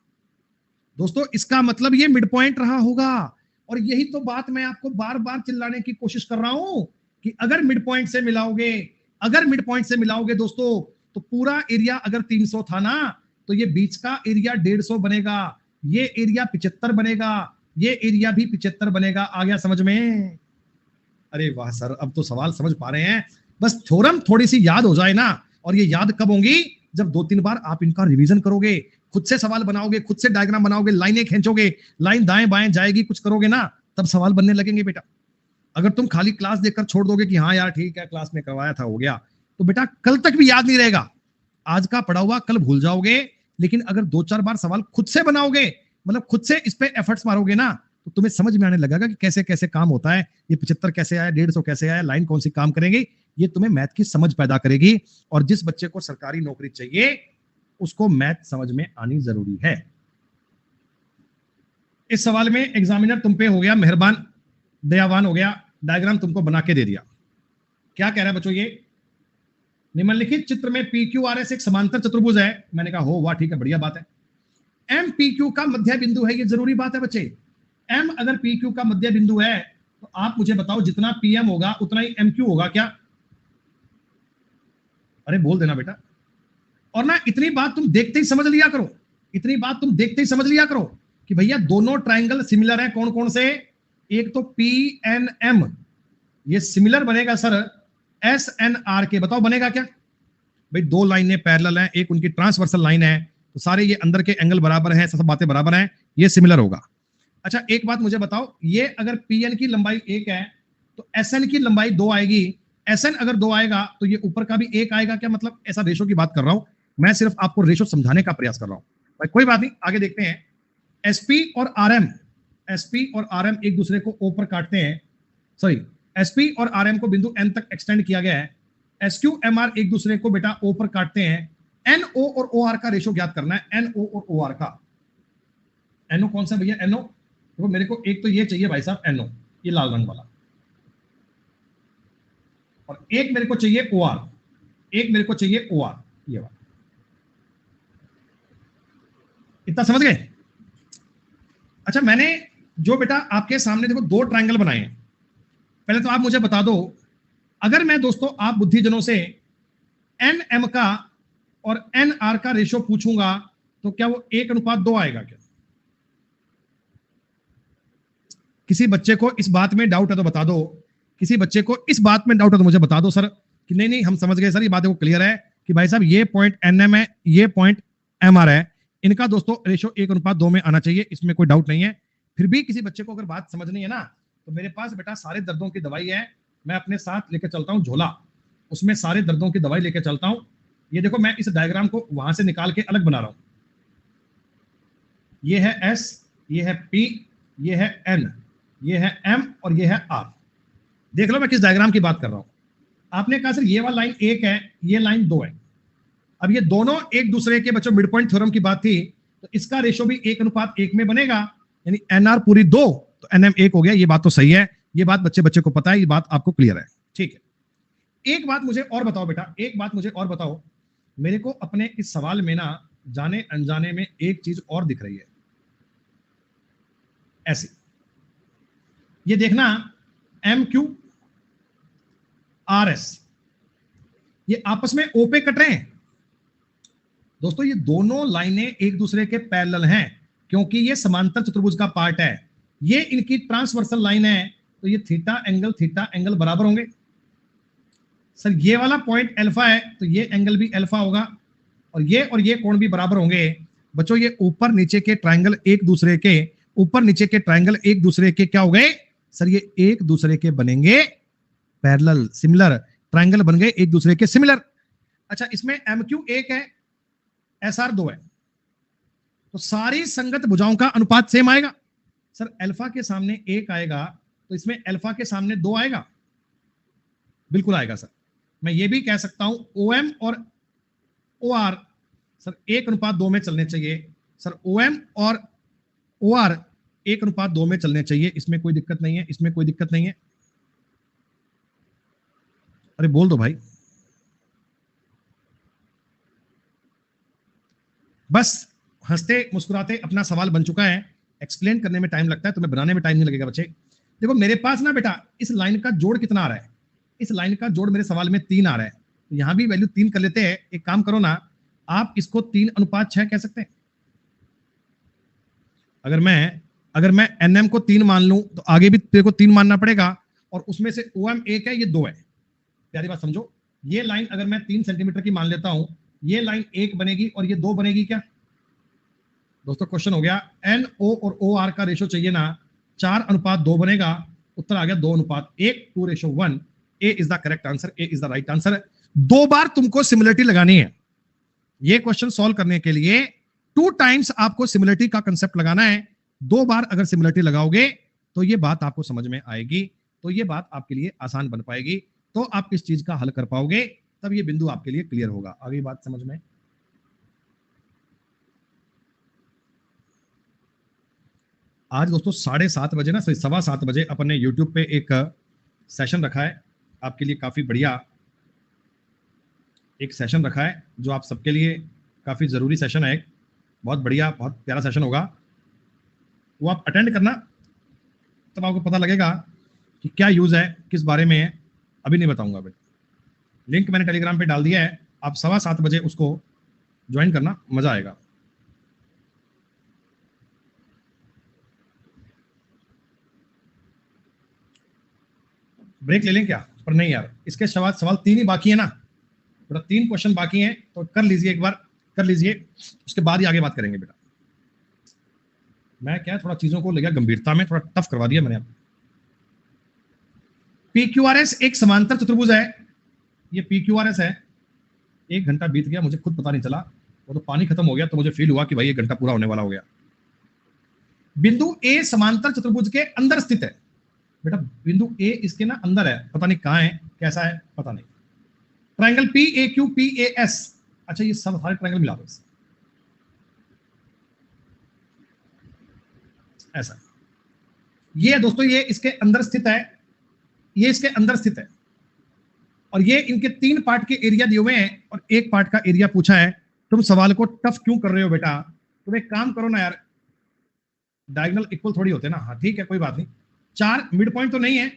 दोस्तों, इसका मतलब ये मिड पॉइंट रहा होगा। और यही तो बात मैं आपको बार बार चिल्लाने की कोशिश कर रहा हूं कि अगर मिड पॉइंट से मिलाओगे, अगर मिड पॉइंट से मिलाओगे दोस्तों, तो पूरा एरिया अगर 300 था ना, तो ये बीच का एरिया 150 बनेगा, ये एरिया 75 बनेगा, ये एरिया भी 75 बनेगा। आ गया समझ में? अरे वाह सर, अब तो सवाल समझ पा रहे हैं। बस थ्योरम थोड़ी सी याद हो जाए ना, और ये याद कब होंगी? जब 2-3 बार आप इनका रिवीजन करोगे, खुद से सवाल बनाओगे, खुद से डायग्राम बनाओगे, लाइनें खींचोगे, लाइन दाएं बाएं जाएगी, कुछ करोगे ना, तब सवाल बनने लगेंगे बेटा। अगर तुम खाली क्लास देखकर छोड़ दोगे कि हाँ यार ठीक है क्लास में करवाया था हो गया, तो बेटा कल तक भी याद नहीं रहेगा। आज का पढ़ा हुआ कल भूल जाओगे, लेकिन अगर 2-4 बार सवाल खुद से बनाओगे, मतलब खुद से इस पे एफर्ट्स मारोगे ना, तो तुम्हें समझ में आने लगेगा कि कैसे कैसे काम होता है, ये 75 कैसे आया, 150 कैसे आया, लाइन कौन सी काम करेंगे। ये तुम्हें मैथ की समझ पैदा करेगी, और जिस बच्चे को सरकारी नौकरी चाहिए उसको मैथ समझ में आनी जरूरी है। इस सवाल में एग्जामिनर तुम पे हो गया मेहरबान, दयावान हो गया, डायग्राम तुमको बना के दे दिया। क्या कह रहा है बच्चों, ये निम्नलिखित चित्र में PQRS एक समांतर चतुर्भुज है। मैंने कहा हो वाह ठीक है, बढ़िया बात है। MPQ का मध्य बिंदु है, ये जरूरी बात है बच्चे। M अगर PQ का मध्य बिंदु है तो आप मुझे बताओ जितना PM होगा उतना ही MQ होगा क्या? अरे बोल देना बेटा। और ना इतनी बात तुम देखते ही समझ लिया करो, इतनी बात तुम देखते ही समझ लिया करो कि भैया दोनों ट्रायंगल सिमिलर हैं। कौन कौन से? एक तो PNM, ये सिमिलर बनेगा सर SNR के। बताओ बनेगा क्या? भाई 2 लाइनें पैरेलल हैं, एक उनकी ट्रांसवर्सल लाइन है, तो सारे ये अंदर के एंगल बराबर हैं, सब बातें बराबर हैं, ये सिमिलर होगा। अच्छा एक बात मुझे बताओ, ये अगर Pn की लंबाई 1 है तो Sn की लंबाई 2 आएगी। Sn अगर 2 आएगा तो ये ऊपर का भी 1 आएगा क्या? मतलब ऐसा रेशो की बात कर रहा हूं मैं, सिर्फ आपको रेशो समझाने का प्रयास कर रहा हूं भाई। कोई बात नहीं, आगे देखते हैं। एसपी और आरएम, एसपी और आरएम एक दूसरे को ओ पर काटते हैं, सॉरी, एसपी और आरएम को बिंदु एन तक एक्सटेंड किया गया है। एसक्यू एमआर एक दूसरे को बेटा ओ पर काटते हैं। एनओ और ओआर का रेशो ज्ञात करना है, एनओ और ओआर का। एनओ कौन सा भैया? एनओ देखो मेरे को एक तो ये चाहिए भाई साहब, एनओ ये लाल रंग वाला, और एक मेरे को चाहिए ओआर, एक मेरे को चाहिए ओआर ये वाला। इतना समझ गए? अच्छा मैंने जो बेटा आपके सामने देखो दो ट्रायंगल बनाए हैं, पहले तो आप मुझे बता दो, अगर मैं दोस्तों आप बुद्धिजनों से एन एम का और एन आर का रेशो पूछूंगा तो क्या वो 1:2 आएगा क्या? किसी बच्चे को इस बात में डाउट है तो बता दो, किसी बच्चे को इस बात में डाउट है तो मुझे बता दो सर कि नहीं नहीं हम समझ गए सर, ये बात को क्लियर है कि भाई साहब ये पॉइंट एन एम है, ये पॉइंट एम आर है, इनका दोस्तों रेशो 1:2 में आना चाहिए, इसमें कोई डाउट नहीं है। फिर भी किसी बच्चे को अगर बात समझनी है ना तो मेरे पास बेटा सारे दर्दों की दवाई है, मैं अपने साथ लेकर चलता हूं झोला, उसमें सारे दर्दों की दवाई लेकर चलता हूं। ये देखो मैं इस डायग्राम को वहां से निकाल के अलग बना रहा हूं, ये है एस, ये है पी, ये है एन, ये है एम और ये है आर। देख लो मैं किस डायग्राम की बात कर रहा हूं। आपने कहा सर ये वाला लाइन 1 है, ये लाइन 2 है। अब ये दोनों एक दूसरे के, बच्चों मिड पॉइंट थ्योरम की बात थी, तो इसका रेशो भी 1:1 में बनेगा, यानी एनआर पूरी 2 तो एनएम 1 हो गया। ये बात तो सही है, ये बात बच्चे को पता है, ये बात आपको क्लियर है, ठीक है। एक बात मुझे और बताओ बेटा, एक बात मुझे और बताओ, मेरे को अपने इस सवाल में ना जाने अनजाने में एक चीज और दिख रही है, ऐसी, ये देखना एम क्यू आर एस, ये आपस में ओ पे कट रहे हैं दोस्तों। ये दोनों लाइनें एक दूसरे के पैरेलल हैं क्योंकि ये समांतर चतुर्भुज का पार्ट है, ये इनकी ट्रांसवर्सल लाइन है, तो ये थीटा एंगल बराबर होंगे। सर ये वाला पॉइंट अल्फा है तो ये एंगल भी अल्फा होगा, और ये कोण भी बराबर होंगे। बच्चों ये ऊपर नीचे के ट्रायंगल एक दूसरे के, ऊपर नीचे के ट्रायंगल एक दूसरे के क्या हो गए सर? ये एक दूसरे के बनेंगे पैरेलल, सिमिलर ट्रायंगल बन गए एक दूसरे के सिमिलर। अच्छा इसमें एम क्यू 1 है, एस आर 2 है, तो सारी संगत भुजाओं का अनुपात सेम आएगा। सर अल्फा के सामने 1 आएगा तो इसमें अल्फा के सामने 2 आएगा, बिल्कुल आएगा सर। मैं ये भी कह सकता हूं ओएम और ओआर सर 1:2 में चलने चाहिए। सर ओएम और ओआर 1:2 में चलने चाहिए, इसमें कोई दिक्कत नहीं है, इसमें कोई दिक्कत नहीं है। अरे बोल दो भाई, बस हंसते मुस्कुराते अपना सवाल बन चुका है। एक्सप्लेन करने में टाइम लगता है, तुम्हें बनाने में टाइम नहीं लगेगा बच्चे। देखो मेरे पास ना बेटा इस लाइन का जोड़ कितना आ रहा है, इस लाइन का जोड़ मेरे सवाल में 3 आ रहा है, तो यहां भी वैल्यू 3 कर लेते हैं। एक काम करो ना, आप इसको 3:6 कह सकते हैं। अगर मैं एनएम को 3 मान लूं तो आगे भी तेरे को 3 मानना पड़ेगा, और उसमें से ओएम 1 है, ये 2 है। प्यारी बात समझो, ये लाइन अगर मैं 3 सेंटीमीटर की मान लेता हूं, ये लाइन 1 बनेगी और ये 2 बनेगी क्या? दोस्तों क्वेश्चन हो गया, एन ओ और ओ आर का रेशो चाहिए ना, 4:2 बनेगा। उत्तर आ गया 2:1, 2:1। A is the correct answer, A is the right answer. 2 बार तुमको सिमिलरिटी लगानी है। ये क्वेश्चन सॉल्व करने के लिए 2 टाइम्स आपको सिमिलरिटी का कंसेप्ट लगाना है। 2 बार अगर सिमिलरिटी लगाओगे तो ये बात आपको समझ में आएगी, तो ये बात आपके लिए आसान बन पाएगी, तो आप इस चीज का हल कर पाओगे, तब ये बिंदु आपके लिए क्लियर होगा। आगे बात समझ में? आज दोस्तों 7:30 बजे ना, 7:15 बजे अपन ने YouTube पे एक सेशन रखा है आपके लिए, काफी बढ़िया एक सेशन रखा है जो आप सबके लिए काफी जरूरी सेशन है, एक बहुत बढ़िया बहुत प्यारा सेशन होगा, वो आप अटेंड करना, तब आपको पता लगेगा कि क्या यूज है, किस बारे में है। अभी नहीं बताऊंगा बेटा, लिंक मैंने टेलीग्राम पे डाल दिया है, आप 7:15 बजे उसको ज्वाइन करना, मजा आएगा। ब्रेक ले लें क्या? पर नहीं यार, इसके सवाल 3 ही बाकी है ना, बेटा 3 क्वेश्चन बाकी हैं, तो कर लीजिए, एक बार कर लीजिए, उसके बाद ही आगे बात करेंगे बेटा। मैं क्या थोड़ा चीजों को ले गया गंभीरता में, थोड़ा टफ करवा दिया मैंने। PQRS एक समांतर चतुर्भुज है, ये PQRS है। 1 घंटा बीत गया, मुझे खुद पता नहीं चला, वो तो पानी खत्म हो गया तो मुझे फील हुआ कि भाई 1 घंटा पूरा होने वाला हो गया। बिंदु ए समांतर चतुर्भुज के अंदर स्थित है। बेटा बिंदु ए इसके ना अंदर है, पता नहीं कहां है, कैसा है पता नहीं। ट्रायंगल PAQ PAS, अच्छा ये सब सारे ट्रायंगल मिला दो इससे। ऐसा ये दोस्तों, ये इसके अंदर स्थित है, ये इसके अंदर स्थित है, और ये इनके 3 पार्ट के एरिया दिए हुए हैं और 1 पार्ट का एरिया पूछा है। तुम सवाल को टफ क्यों कर रहे हो बेटा? तुम एक काम करो ना यार, डायगोनल इक्वल थोड़ी होते ना। हाँ ठीक है, कोई बात नहीं, 4 मिड पॉइंट तो नहीं है,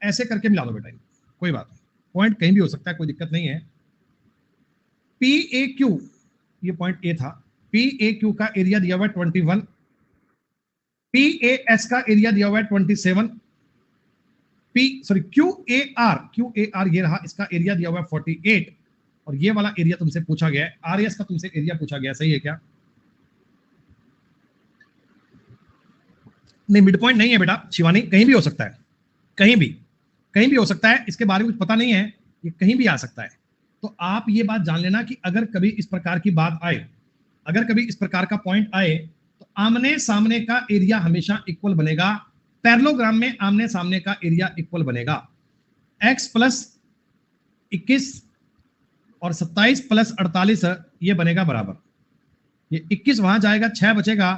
ऐसे करके मिला दो बेटा, कोई बात नहीं, पॉइंट कहीं भी हो सकता है, कोई दिक्कत नहीं है। PAQ, ये पॉइंट ए था, PAQ का एरिया दिया हुआ है 21, PAS का एरिया दिया हुआ है 27, QAR ये रहा, इसका एरिया दिया हुआ है 48, और ये वाला एरिया तुमसे पूछा गया है, RS का तुमसे एरिया पूछा गया है, सही है क्या? नहीं मिड पॉइंट नहीं है बेटा शिवानी, कहीं भी हो सकता है, कहीं भी हो सकता है, इसके बारे में कुछ पता नहीं है, ये कहीं भी आ सकता है। तो आप ये बात जान लेना कि अगर कभी इस प्रकार की बात आए, अगर कभी इस प्रकार का पॉइंट आए, तो आमने सामने का एरिया हमेशा इक्वल बनेगा। पैरेललोग्राम में आमने सामने का एरिया इक्वल बनेगा। x प्लस 21 और 27 प्लस 48 ये बनेगा बराबर, ये 21 वहां जाएगा, 6 बचेगा,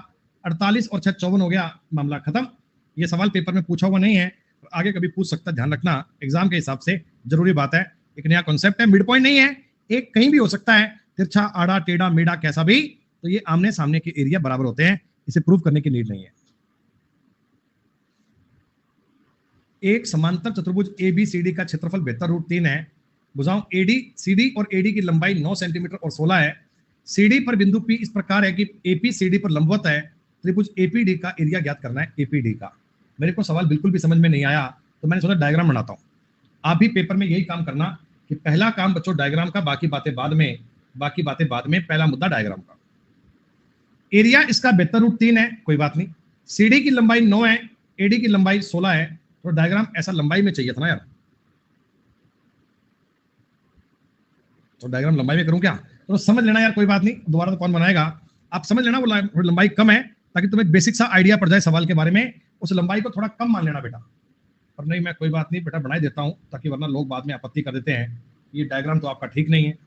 48 और 6 54 हो गया, मामला खत्म। ये सवाल पेपर में पूछा हुआ नहीं है, आगे कभी पूछ सकता, ध्यान रखना एग्जाम के हिसाब से, जरूरी बात है, एक नया कॉन्सेप्ट है। मिड पॉइंट नहीं है, एक कहीं भी हो सकता है, तिरछा आड़ा टेढ़ा मेढ़ा कैसा भी, तो ये आमने सामने के एरिया बराबर होते हैं, इसे प्रूव करने की नीड नहीं है। एक समांतर चतुर्भुज ABCD का क्षेत्रफल 72√3 है। भुजाओं CD और AD की लंबाई 9 सेंटीमीटर और 16 है। CD पर बिंदु P इस प्रकार है कि AP CD पर लंबवत है। त्रिभुज APD का एरिया ज्ञात करना है, APD का। मेरे को सवाल बिल्कुल भी समझ में नहीं आया तो मैंने सोचा डायग्राम बनाता हूं। आप भी पेपर में यही काम करना कि पहला काम बच्चों डायग्राम का, बाकी बातें बाद में, पहला मुद्दा डायग्राम का। एरिया इसका 72√3 है, कोई बात नहीं। CD की लंबाई 9 है, AD की लंबाई 16 है, तो डायग्राम ऐसा लंबाई में चाहिए था ना यार, तो डायग्राम लंबाई में करूं क्या? तो समझ लेना यार, कोई बात नहीं, दोबारा तो कौन बनाएगा, आप समझ लेना वो लंबाई कम है, ताकि तुम्हें बेसिक सा आइडिया पड़ जाए सवाल के बारे में, उस लंबाई को थोड़ा कम मान लेना बेटा। और नहीं मैं कोई बात नहीं बेटा बना ही देता हूं, ताकि वरना लोग बाद में आपत्ति कर देते हैं ये डायग्राम तो आपका ठीक नहीं है।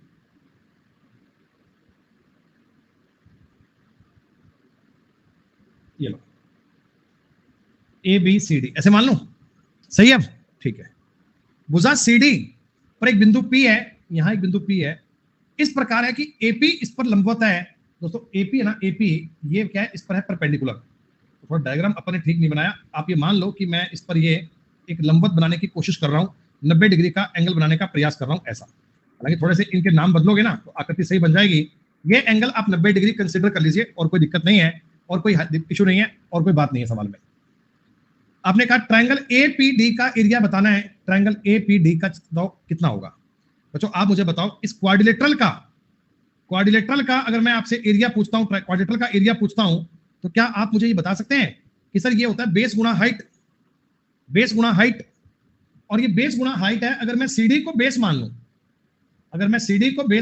ये लो ABCD ऐसे मान लो, सही है, ठीक है। भुजा CD पर एक बिंदु P है, यहां एक बिंदु P है, इस प्रकार है कि AP इस पर लंबवत है। दोस्तों AP है ना, AP ये क्या है, इस पर है परपेंडिकुलर। तो थोड़ा डायग्राम अपन ने ठीक नहीं बनाया, आप ये मान लो कि मैं इस पर ये एक लंबवत बनाने की कोशिश कर रहा हूं, 90 डिग्री का एंगल बनाने का प्रयास कर रहा हूं ऐसा। हालांकि थोड़े से इनके नाम बदलोगे ना तो आकृति सही बन जाएगी। ये एंगल आप 90 डिग्री कंसिडर कर लीजिए, और कोई दिक्कत नहीं है, और कोई इशू नहीं है, और कोई बात नहीं है सवाल में। आपने कहा ट्रायंगल APD का एरिया बताना है, ट्रायंगल APD का कितना होगा? बच्चों आप मुझे बताओ, इस क्वाड्रिलेटरल का अगर मैं आपसे एरिया पूछता हूं, क्वाड्रिलेटरल का एरिया पूछता हूं, तो क्या आप मुझे ये बता सकते हैं कि सर ये होता है बेस गुणा हाइट, और ये बेस गुणा हाइट है। अगर मैं CD को बेस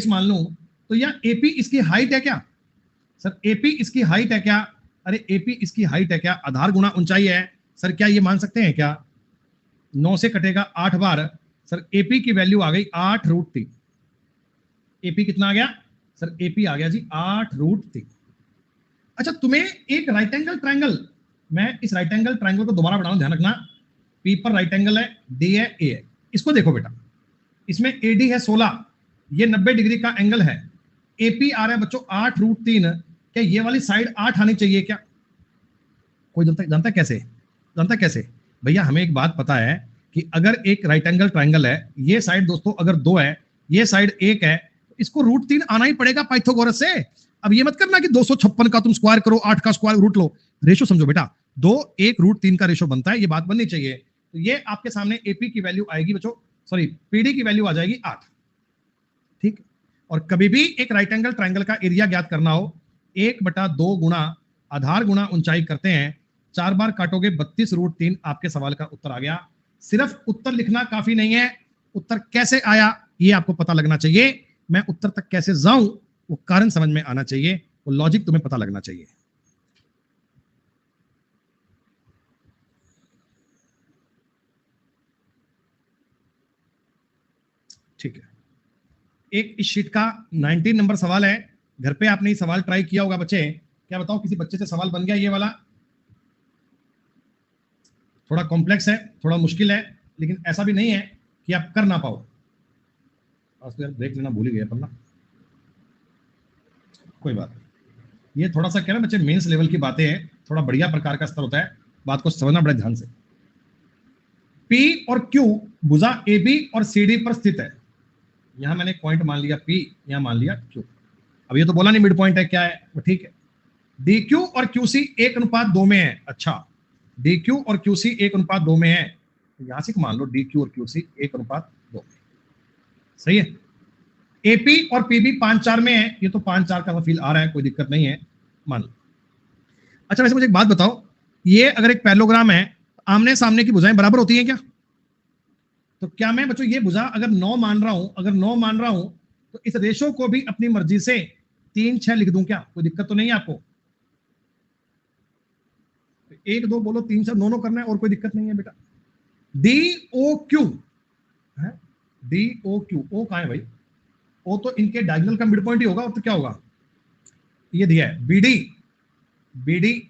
मान लूं, तो यह AP इसकी हाइट है क्या? सर AP इसकी हाइट है क्या? अरे AP इसकी हाइट है क्या? आधार गुणा ऊंचाई है सर, क्या ये मान सकते हैं क्या? 9 से कटेगा 8 बार, सर AP की वैल्यू आ गई 8√3। AP कितना आ गया सर? AP आ गया जी 8√3। अच्छा तुम्हें एक राइट एंगल ट्रायंगल, मैं इस राइट एंगल ट्रायंगल को दोबारा बनाऊं, ध्यान रखना, P पर राइट एंगल है, D है, A है। इसको देखो बेटा, इसमें AD है 16, ये 90 डिग्री का एंगल है, AP आ रहा है बच्चों 8√3। क्या ये वाली साइड 8 आनी चाहिए क्या? कोई जानता कैसे? भैया हमें एक बात पता है कि अगर एक राइट एंगल ट्रायंगल है, ये साइड दोस्तों अगर 2 है, ये साइड 1 है, इसको √3 आना ही पड़ेगा पाइथागोरस से। अब ये मत करना कि 256 का तुम स्क्वायर करो, 8 का स्क्वायर रूट लो, रेशो समझो बेटा, 2 1 √3 का रेशो बनता है, ये बात बननी चाहिए। तो ये आपके सामने AP की वैल्यू आएगी बच्चों, सॉरी PD की वैल्यू आ जाएगी 8, ठीक। और कभी भी एक राइट एंगल ट्रायंगल का एरिया ज्ञात करना हो, 1/2 गुणा आधार गुणा ऊंचाई करते हैं, 4 बार काटोगे 32√3 आपके सवाल का उत्तर आ गया। सिर्फ उत्तर लिखना काफी नहीं है, उत्तर कैसे आया ये आपको पता लगना चाहिए। मैं उत्तर तक कैसे जाऊं वो कारण समझ में आना चाहिए, वो लॉजिक तुम्हें पता लगना चाहिए। ठीक है, एक इस शीट का 19 नंबर सवाल है। घर पे आपने ये सवाल ट्राई किया होगा बच्चे, क्या बताओ किसी बच्चे से सवाल बन गया ये वाला? थोड़ा कॉम्प्लेक्स है, थोड़ा मुश्किल है, लेकिन ऐसा भी नहीं है कि आप कर ना पाओ। आज तो यार ब्रेक लेना भूल ही गया पन्ना, कोई बात नहीं। ये थोड़ा सा क्या है बच्चे, मेंस लेवल की बातें हैं, थोड़ा बढ़िया प्रकार का स्तर होता है, बात को समझना बड़े ध्यान से। P और Q भुजा AB और CD पर स्थित है। यहां मैंने पॉइंट मान लिया P, यहां मान लिया Q। अब ये तो बोला नहीं मिड पॉइंट है क्या है, वो ठीक है। DQ और QC 1:2 में है। अच्छा, DQ और QC 1:2 में है, तो यहां से मान लो DQ और QC 1:2 में, सही है। AP और PB 5:4 में है, ये तो 5:4 का फील आ रहा है, कोई दिक्कत नहीं है, मान लो। अच्छा वैसे मुझे एक बात बताओ, ये अगर एक पैरेललोग्राम है, आमने सामने की भुजाएं बराबर होती हैं क्या? तो क्या मैं बच्चों ये भुजा अगर 9 मान रहा हूं, अगर 9 मान रहा हूं, तो इस रेशो को भी अपनी मर्जी से 3-6 लिख दूं क्या? कोई दिक्कत तो नहीं है आपको? 1-2 बोलो, 3-4 नो करना है, और कोई दिक्कत नहीं है बेटा। DOQ है, DOQ, ओ कहां है भाई? ओ तो इनके डायगोनल का मिड पॉइंट ही होगा, तो क्या होगा? ये दिया है BD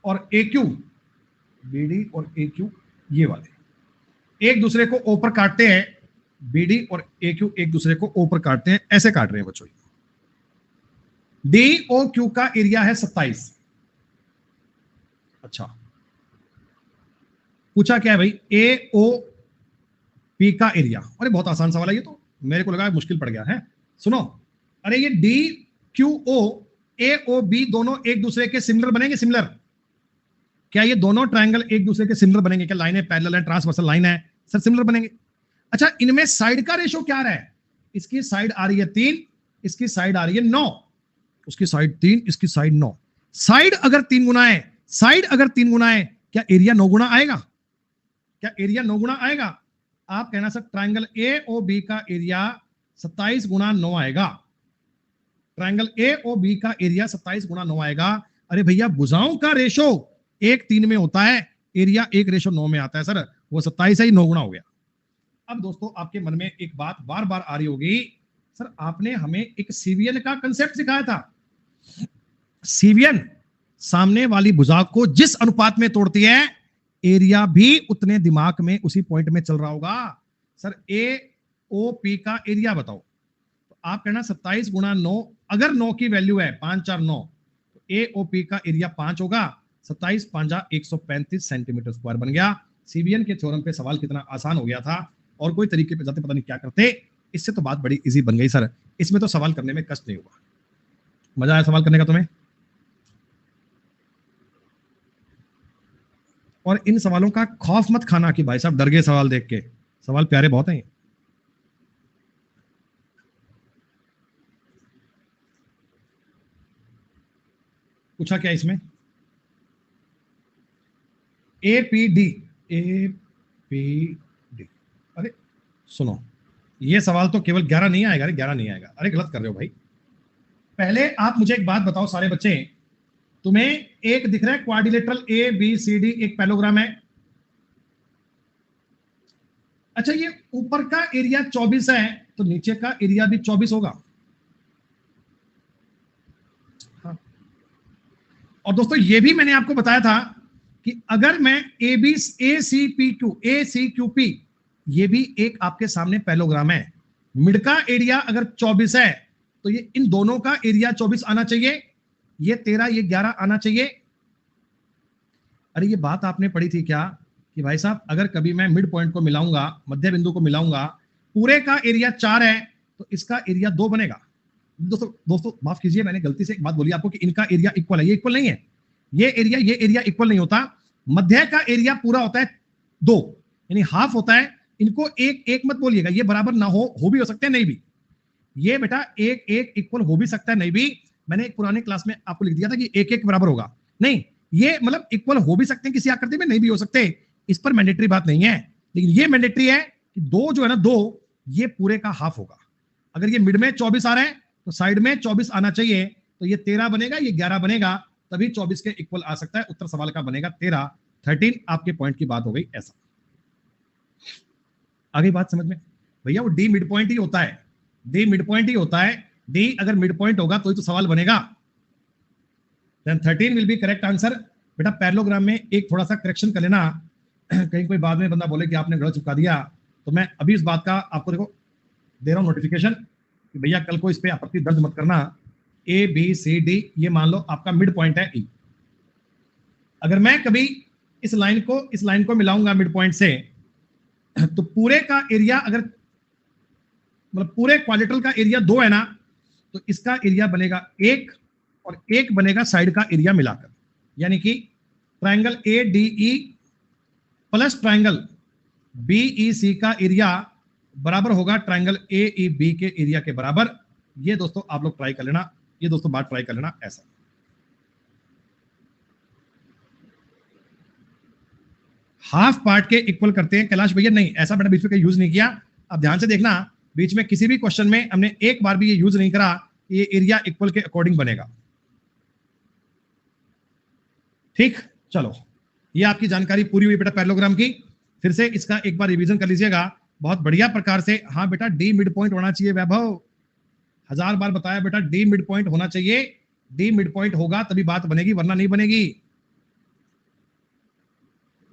और AQ, BD और AQ ये वाले एक दूसरे को ओ पर काटते हैं, BD और AQ एक दूसरे को ओ पर काटते हैं, ऐसे काट रहे हैं बच्चों। DOQ का एरिया है 27। अच्छा, पूछा क्या है भाई? AOP का एरिया। अरे बहुत आसान सवाल है ये तो, मेरे को लगा मुश्किल पड़ गया है। सुनो, अरे ये DQO AOB दोनों एक दूसरे के सिमिलर बनेंगे? सिमिलर, क्या ये दोनों ट्रायंगल एक दूसरे के सिमिलर बनेंगे? क्या लाइनें पैरेलल है, ट्रांसवर्सल लाइन है सर, सिमिलर बनेंगे। अच्छा, इनमें साइड का रेशो क्या रहा है? इसकी साइड आ रही है 3, इसकी साइड आ रही है 9, उसकी साइड 3, इसकी साइड 9। साइड अगर 3 गुना है, साइड अगर 3 गुना है, क्या एरिया 9 गुना आएगा? क्या एरिया 9 गुना आएगा? आप कहना सर ट्रायंगल AOB का एरिया 27 गुना 9 आएगा। ट्रायंगल AOB का एरिया 27 गुना 9 आएगा। अरे भैया भुजाओं का रेशो 1:3 में होता है, एरिया 1:9 में आता है सर, वो 27 ही 9 गुना हो गया। अब दोस्तों आपके मन में एक बात बार बार आ रही होगी, सर आपने हमें एक सीवीएन का कंसेप्ट सिखाया था। सीवीएन सामने वाली भुजा को जिस अनुपात में तोड़ती है, एरिया भी उतने दिमाग में उसी पॉइंट में चल रहा होगा। सर AOP का एरिया बताओ, तो आप कहना 27 गुना 9, अगर 9 की वैल्यू है 5-4-9, तो AOP का एरिया 5 होगा। 27-5 135 सेंटीमीटर स्क्वायर बन गया। सीवीएन के थ्योरम पे सवाल कितना आसान हो गया था, और कोई तरीके पे जाते पता नहीं क्या करते, इससे तो बात बड़ी इजी बन गई सर। इसमें तो सवाल करने में कष्ट नहीं हुआ। मजा आया सवाल करने का तुम्हें? और इन सवालों का खौफ मत खाना कि भाई साहब डर गए सवाल देख के, सवाल प्यारे बहुत हैं। पूछा क्या इसमें? APD, अरे सुनो, ये सवाल तो केवल 11 नहीं आएगा। अरे 11 नहीं आएगा, अरे गलत कर रहे हो भाई। पहले आप मुझे एक बात बताओ सारे बच्चे, तुम्हें एक दिख रहा है क्वाड्रिलेटरल ABCD, एक पैरेललोग्राम है। अच्छा, ये ऊपर का एरिया 24 है, तो नीचे का एरिया भी 24 होगा। हाँ। और दोस्तों ये भी मैंने आपको बताया था कि अगर मैं ACQP, ये भी एक आपके सामने पैरेललोग्राम है, मिड का एरिया अगर 24 है, तो ये इन दोनों का एरिया 24 आना चाहिए, ये 13, ये 11 आना चाहिए। अरे ये बात आपने पढ़ी थी क्या कि भाई साहब अगर कभी मैं मिड पॉइंट को मिलाऊंगा, मध्य बिंदु को मिलाऊंगा, पूरे का एरिया 4 है, तो इसका एरिया 2 बनेगा। दोस्तों माफ कीजिए, मैंने गलती से एक बात बोली आपको कि इनका एरिया इक्वल है, ये इक्वल नहीं है। ये एरिया इक्वल नहीं होता। मध्य का एरिया पूरा होता है 2, यानी हाफ होता है। इनको एक मत बोलिएगा, ये बराबर ना हो भी हो सकते हैं, नहीं भी। ये बेटा एक इक्वल हो भी सकता है, नहीं भी। मैंने एक पुराने क्लास में आपको लिख दिया था कि एक एक बराबर होगा, नहीं, ये मतलब इक्वल हो भी सकते हैं किसी आकृति में, नहीं भी हो सकते, इस पर मैंडेटरी बात नहीं है, लेकिन ये मैंडेटरी है कि दो जो है ना, दो ये पूरे का हाफ होगा। अगर ये मिड में 24 आ रहा है तो साइड में 24 आना चाहिए, तो ये 13 बनेगा, ये 11 बनेगा, तभी 24 के इक्वल आ सकता है। उत्तर सवाल का बनेगा 13, 13 आपके पॉइंट की बात हो गई। ऐसा आगे बात समझ में भैया, वो डी मिड पॉइंट ही होता है, डी मिड पॉइंट ही होता है, डी अगर मिड पॉइंट होगा तो ही तो सवाल बनेगा। Then 13 will be correct answer. बेटा पैरेललोग्राम में एक थोड़ा सा करेक्शन कर लेना, कहीं कोई बाद में बंदा बोले कि आपने गलत चिपका दिया, तो मैं अभी इस बात का आपको देखो दे रहा हूं नोटिफिकेशन कि भैया कल को इस पे आपत्ति दर्ज मत करना। ए बी सी डी ये मान लो आपका मिड पॉइंट है ई, अगर मैं कभी इस लाइन को मिलाऊंगा मिड पॉइंट से, तो पूरे का एरिया अगर मतलब पूरे क्वाड्रेटल का एरिया 2 है ना, तो इसका एरिया बनेगा 1 और 1 बनेगा साइड का एरिया मिलाकर, यानी कि triangle A D E plus triangle B E C का एरिया बराबर होगा ट्रायंगल ए ई बी के एरिया के बराबर। ये दोस्तों आप लोग ट्राई कर लेना, ये दोस्तों बात ट्राई कर लेना। ऐसा हाफ पार्ट के इक्वल करते हैं कैलाश भैया, नहीं ऐसा मैंने बीच में कहीं यूज नहीं किया। आप ध्यान से देखना, बीच में किसी भी क्वेश्चन में हमने एक बार भी ये यूज नहीं करा, ये एरिया इक्वल के अकॉर्डिंग बनेगा। ठीक, चलो ये आपकी जानकारी पूरी हुई बेटा पैरेललोग्राम की। फिर से इसका एक बार रिवीजन कर लीजिएगा बहुत बढ़िया प्रकार से। हाँ बेटा डी मिड पॉइंट होना चाहिए वैभव, 1000 बार बताया बेटा, डी मिड पॉइंट होना चाहिए, डी मिड पॉइंट होगा तभी बात बनेगी, वरना नहीं बनेगी।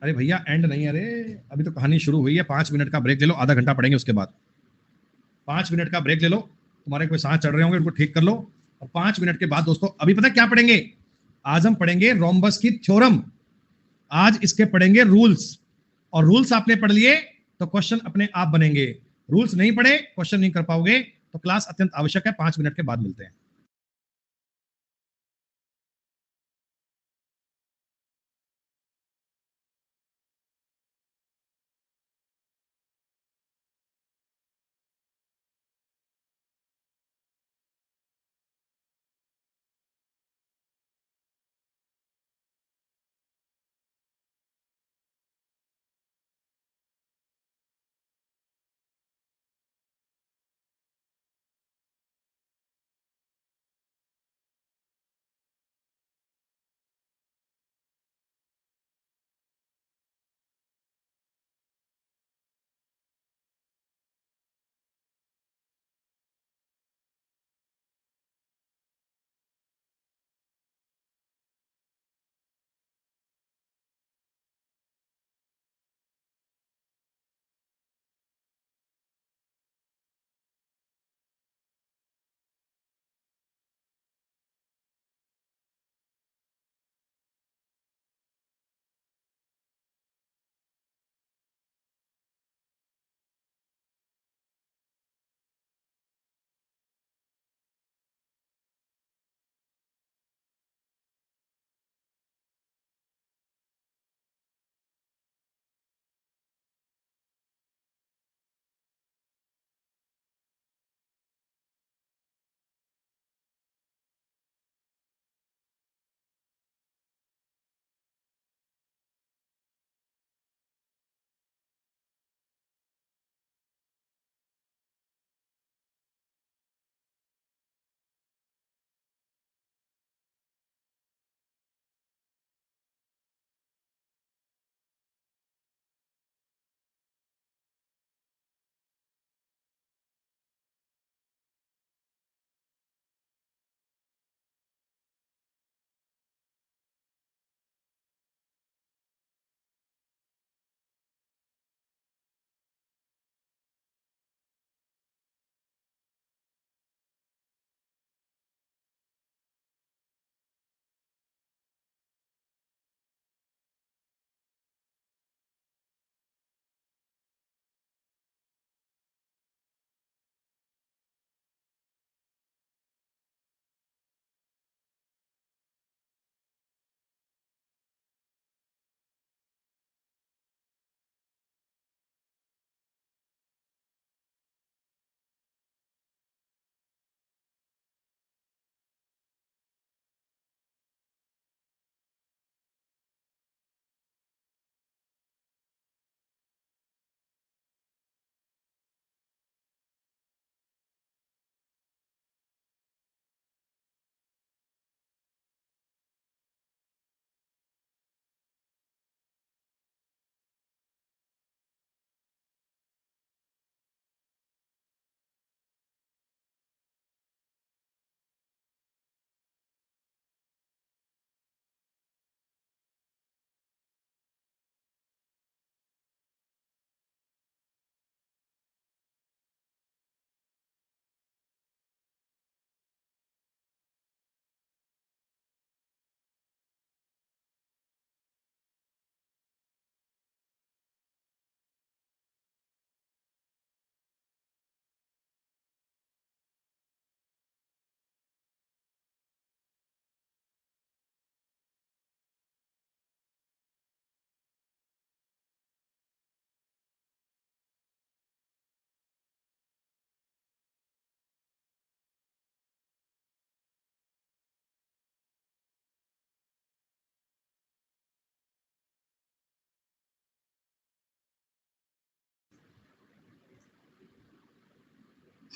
अरे भैया एंड नहीं, अरे अभी तो कहानी शुरू हुई है, 5 मिनट का ब्रेक ले लो, आधा घंटा पढ़ेंगे उसके बाद। 5 मिनट का ब्रेक ले लो, तुम्हारे कोई सांस चढ़ रहे होंगे उनको ठीक कर लो, और 5 मिनट के बाद दोस्तों अभी पता क्या पढ़ेंगे, आज हम पढ़ेंगे रोम्बस की थ्योरम, आज इसके पढ़ेंगे रूल्स, और रूल्स आपने पढ़ लिए तो क्वेश्चन अपने आप बनेंगे, रूल्स नहीं पढ़े क्वेश्चन नहीं कर पाओगे, तो क्लास अत्यंत आवश्यक है। 5 मिनट के बाद मिलते हैं।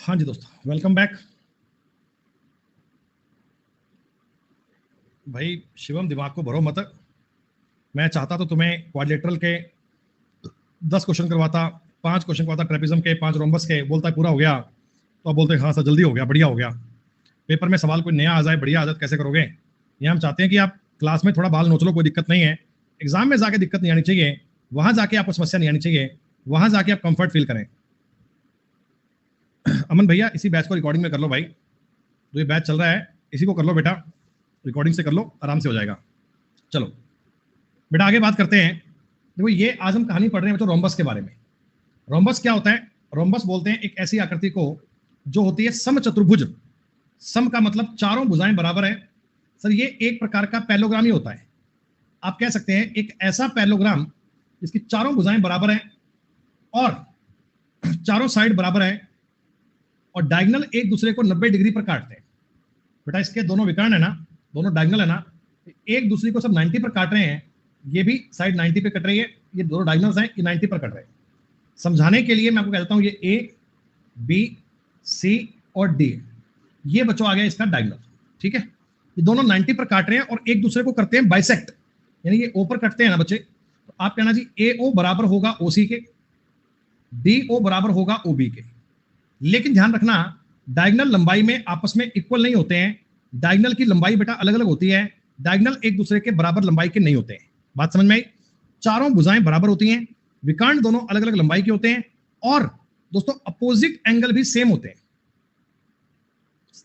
हाँ जी दोस्तों, वेलकम बैक। भाई शिवम, दिमाग को भरो मत। मैं चाहता तो तुम्हें क्वाड्रिलेटरल के 10 क्वेश्चन करवाता, 5 क्वेश्चन करवाता ट्रेपिज्म के, 5 रोम्बस के, बोलता है पूरा हो गया। तो आप बोलते हाँ सर जल्दी हो गया, बढ़िया हो गया। पेपर में सवाल कोई नया आ जाए, बढ़िया आदत कैसे करोगे। ये हम चाहते हैं कि आप क्लास में थोड़ा बाल नोच लो, कोई दिक्कत नहीं है। एग्जाम में जाके दिक्कत नहीं आनी चाहिए, वहां जाके आपको समस्या नहीं आनी चाहिए, वहां जाके आप कंफर्ट फील करें। अमन भैया, इसी बैच को रिकॉर्डिंग में कर लो भाई, जो ये बैच चल रहा है इसी को कर लो बेटा, रिकॉर्डिंग से कर लो, आराम से हो जाएगा। चलो बेटा आगे बात करते हैं। देखो ये आज हम कहानी पढ़ रहे हैं बच्चों रोम्बस के बारे में। रोम्बस क्या होता है? रोम्बस बोलते हैं एक ऐसी आकृति को जो होती है समचतुर्भुज। सम का मतलब चारों भुजाएं बराबर है। सर ये एक प्रकार का पैलोग्राम ही होता है। आप कह सकते हैं एक ऐसा पैलोग्राम जिसकी चारों भुजाएं बराबर हैं और चारों साइड बराबर है और डायगोनल एक दूसरे को 90 डिग्री पर काटते हैं। बेटा इसके दोनों विकर्ण है ना, दोनों डायगोनल है ना, एक दूसरे को सब 90 पर काट रहे हैं। ये भी साइड 90 पे कट रही है, ये दोनों डायगोनल्स हैं, ये 90 पर कट रहे हैं। समझाने के लिए मैं आपको कहता हूं ये ए बी सी और डी, ये बच्चों आ गया इसका डायगोनल। ठीक है, ये दोनों 90 पर काट रहे हैं और एक दूसरे को करते हैं बाइसेक्ट, यानी ये ओ पर कटते हैं ना बच्चे। तो आप कहना जी ए ओ बराबर होगा ओ सी के, डी ओ बराबर होगा ओ बी के। लेकिन ध्यान रखना डायगोनल लंबाई में आपस में इक्वल नहीं होते हैं। डायगोनल की लंबाई बेटा अलग अलग होती है, डायगोनल एक दूसरे के बराबर लंबाई के नहीं होते हैं। बात समझ में आई? चारों भुजाएं बराबर होती हैं, विकर्ण दोनों अलग अलग लंबाई के होते हैं और दोस्तों अपोजिट एंगल भी सेम होते हैं।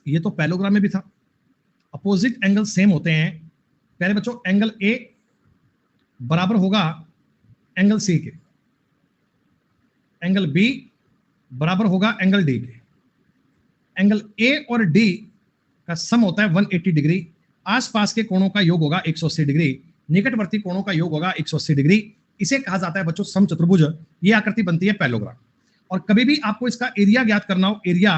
ये तो पैलोग्राम में भी था, अपोजिट एंगल सेम होते हैं। पहले बच्चों एंगल ए बराबर होगा एंगल सी के, एंगल बी बराबर होगा एंगल डी के। एंगल ए और डी का सम होता है 180 डिग्री। आसपास के कोणों का योग होगा 180 डिग्री, निकटवर्ती कोणों का योग होगा 180 डिग्री। इसे कहा जाता है बच्चों समचतुर्भुज। ये आकृति बनती है पैलोग्राम। और कभी भी आपको इसका एरिया ज्ञात करना हो, एरिया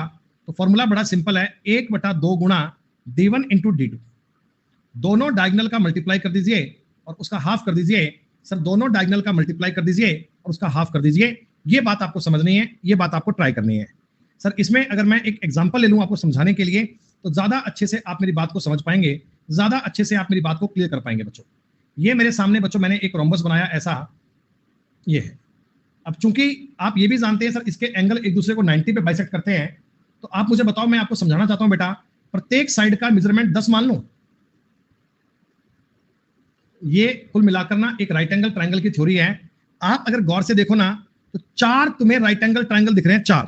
तो फॉर्मूला बड़ा सिंपल है, 1/2 गुणा d1 इंटू d2। दोनों डायगोनल का मल्टीप्लाई कर दीजिए और उसका हाफ कर दीजिए। सर दोनों डायगोनल का मल्टीप्लाई कर दीजिए और उसका हाफ कर दीजिए। ये बात आपको समझनी है, ये बात आपको ट्राई करनी है। सर इसमें अगर मैं एक एग्जांपल ले लूं आपको समझाने के लिए तो ज्यादा अच्छे से आप मेरी बात को समझ पाएंगे, ज्यादा अच्छे से आप मेरी बात को क्लियर कर पाएंगे बच्चों। ये मेरे सामने बच्चों मैंने एक रोम्बस बनाया ऐसा, ये है। अब चूंकि आप ये भी जानते हैं सर इसके एंगल एक दूसरे को 90 पे बाइसेक्ट करते हैं, तो आप मुझे बताओ, मैं आपको समझाना चाहता हूं बेटा, प्रत्येक साइड का मेजरमेंट 10 मान लो। ये कुल मिलाकर ना एक राइट एंगल ट्रायंगल की थ्योरी है। आप अगर गौर से देखो ना तो 4 तुम्हें राइट एंगल ट्रायंगल दिख रहे हैं, 4।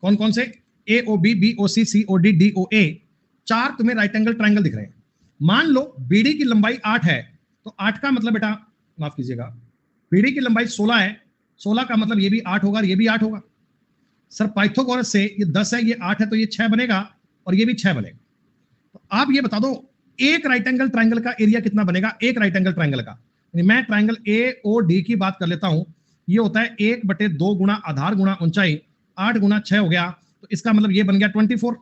कौन कौन से? ए ओ बी, बी ओ सी, सी ओ डी, डी ओ ए। 4 तुम्हें राइट एंगल ट्रायंगल दिख रहे हैं। मान लो बीडी की लंबाई 8 है, तो 8 का मतलब बेटा, माफ कीजिएगा, बीडी की लंबाई 16 है, 16 का मतलब ये भी 8 होगा और ये भी 8 होगा। सर पाइथागोरस से ये 10 है, ये 8 है, तो ये 6 बनेगा और ये भी 6 बनेगा। तो आप ये बता दो एक राइट एंगल ट्रायंगल का एरिया कितना बनेगा? एक राइट एंगल ट्रायंगल का, मैं ट्रायंगल ए ओ डी की बात कर लेता हूं, ये होता है 1/2 गुणा आधार गुणा ऊंचाई, 8 गुणा 6 हो गया, तो इसका मतलब ये बन गया 24।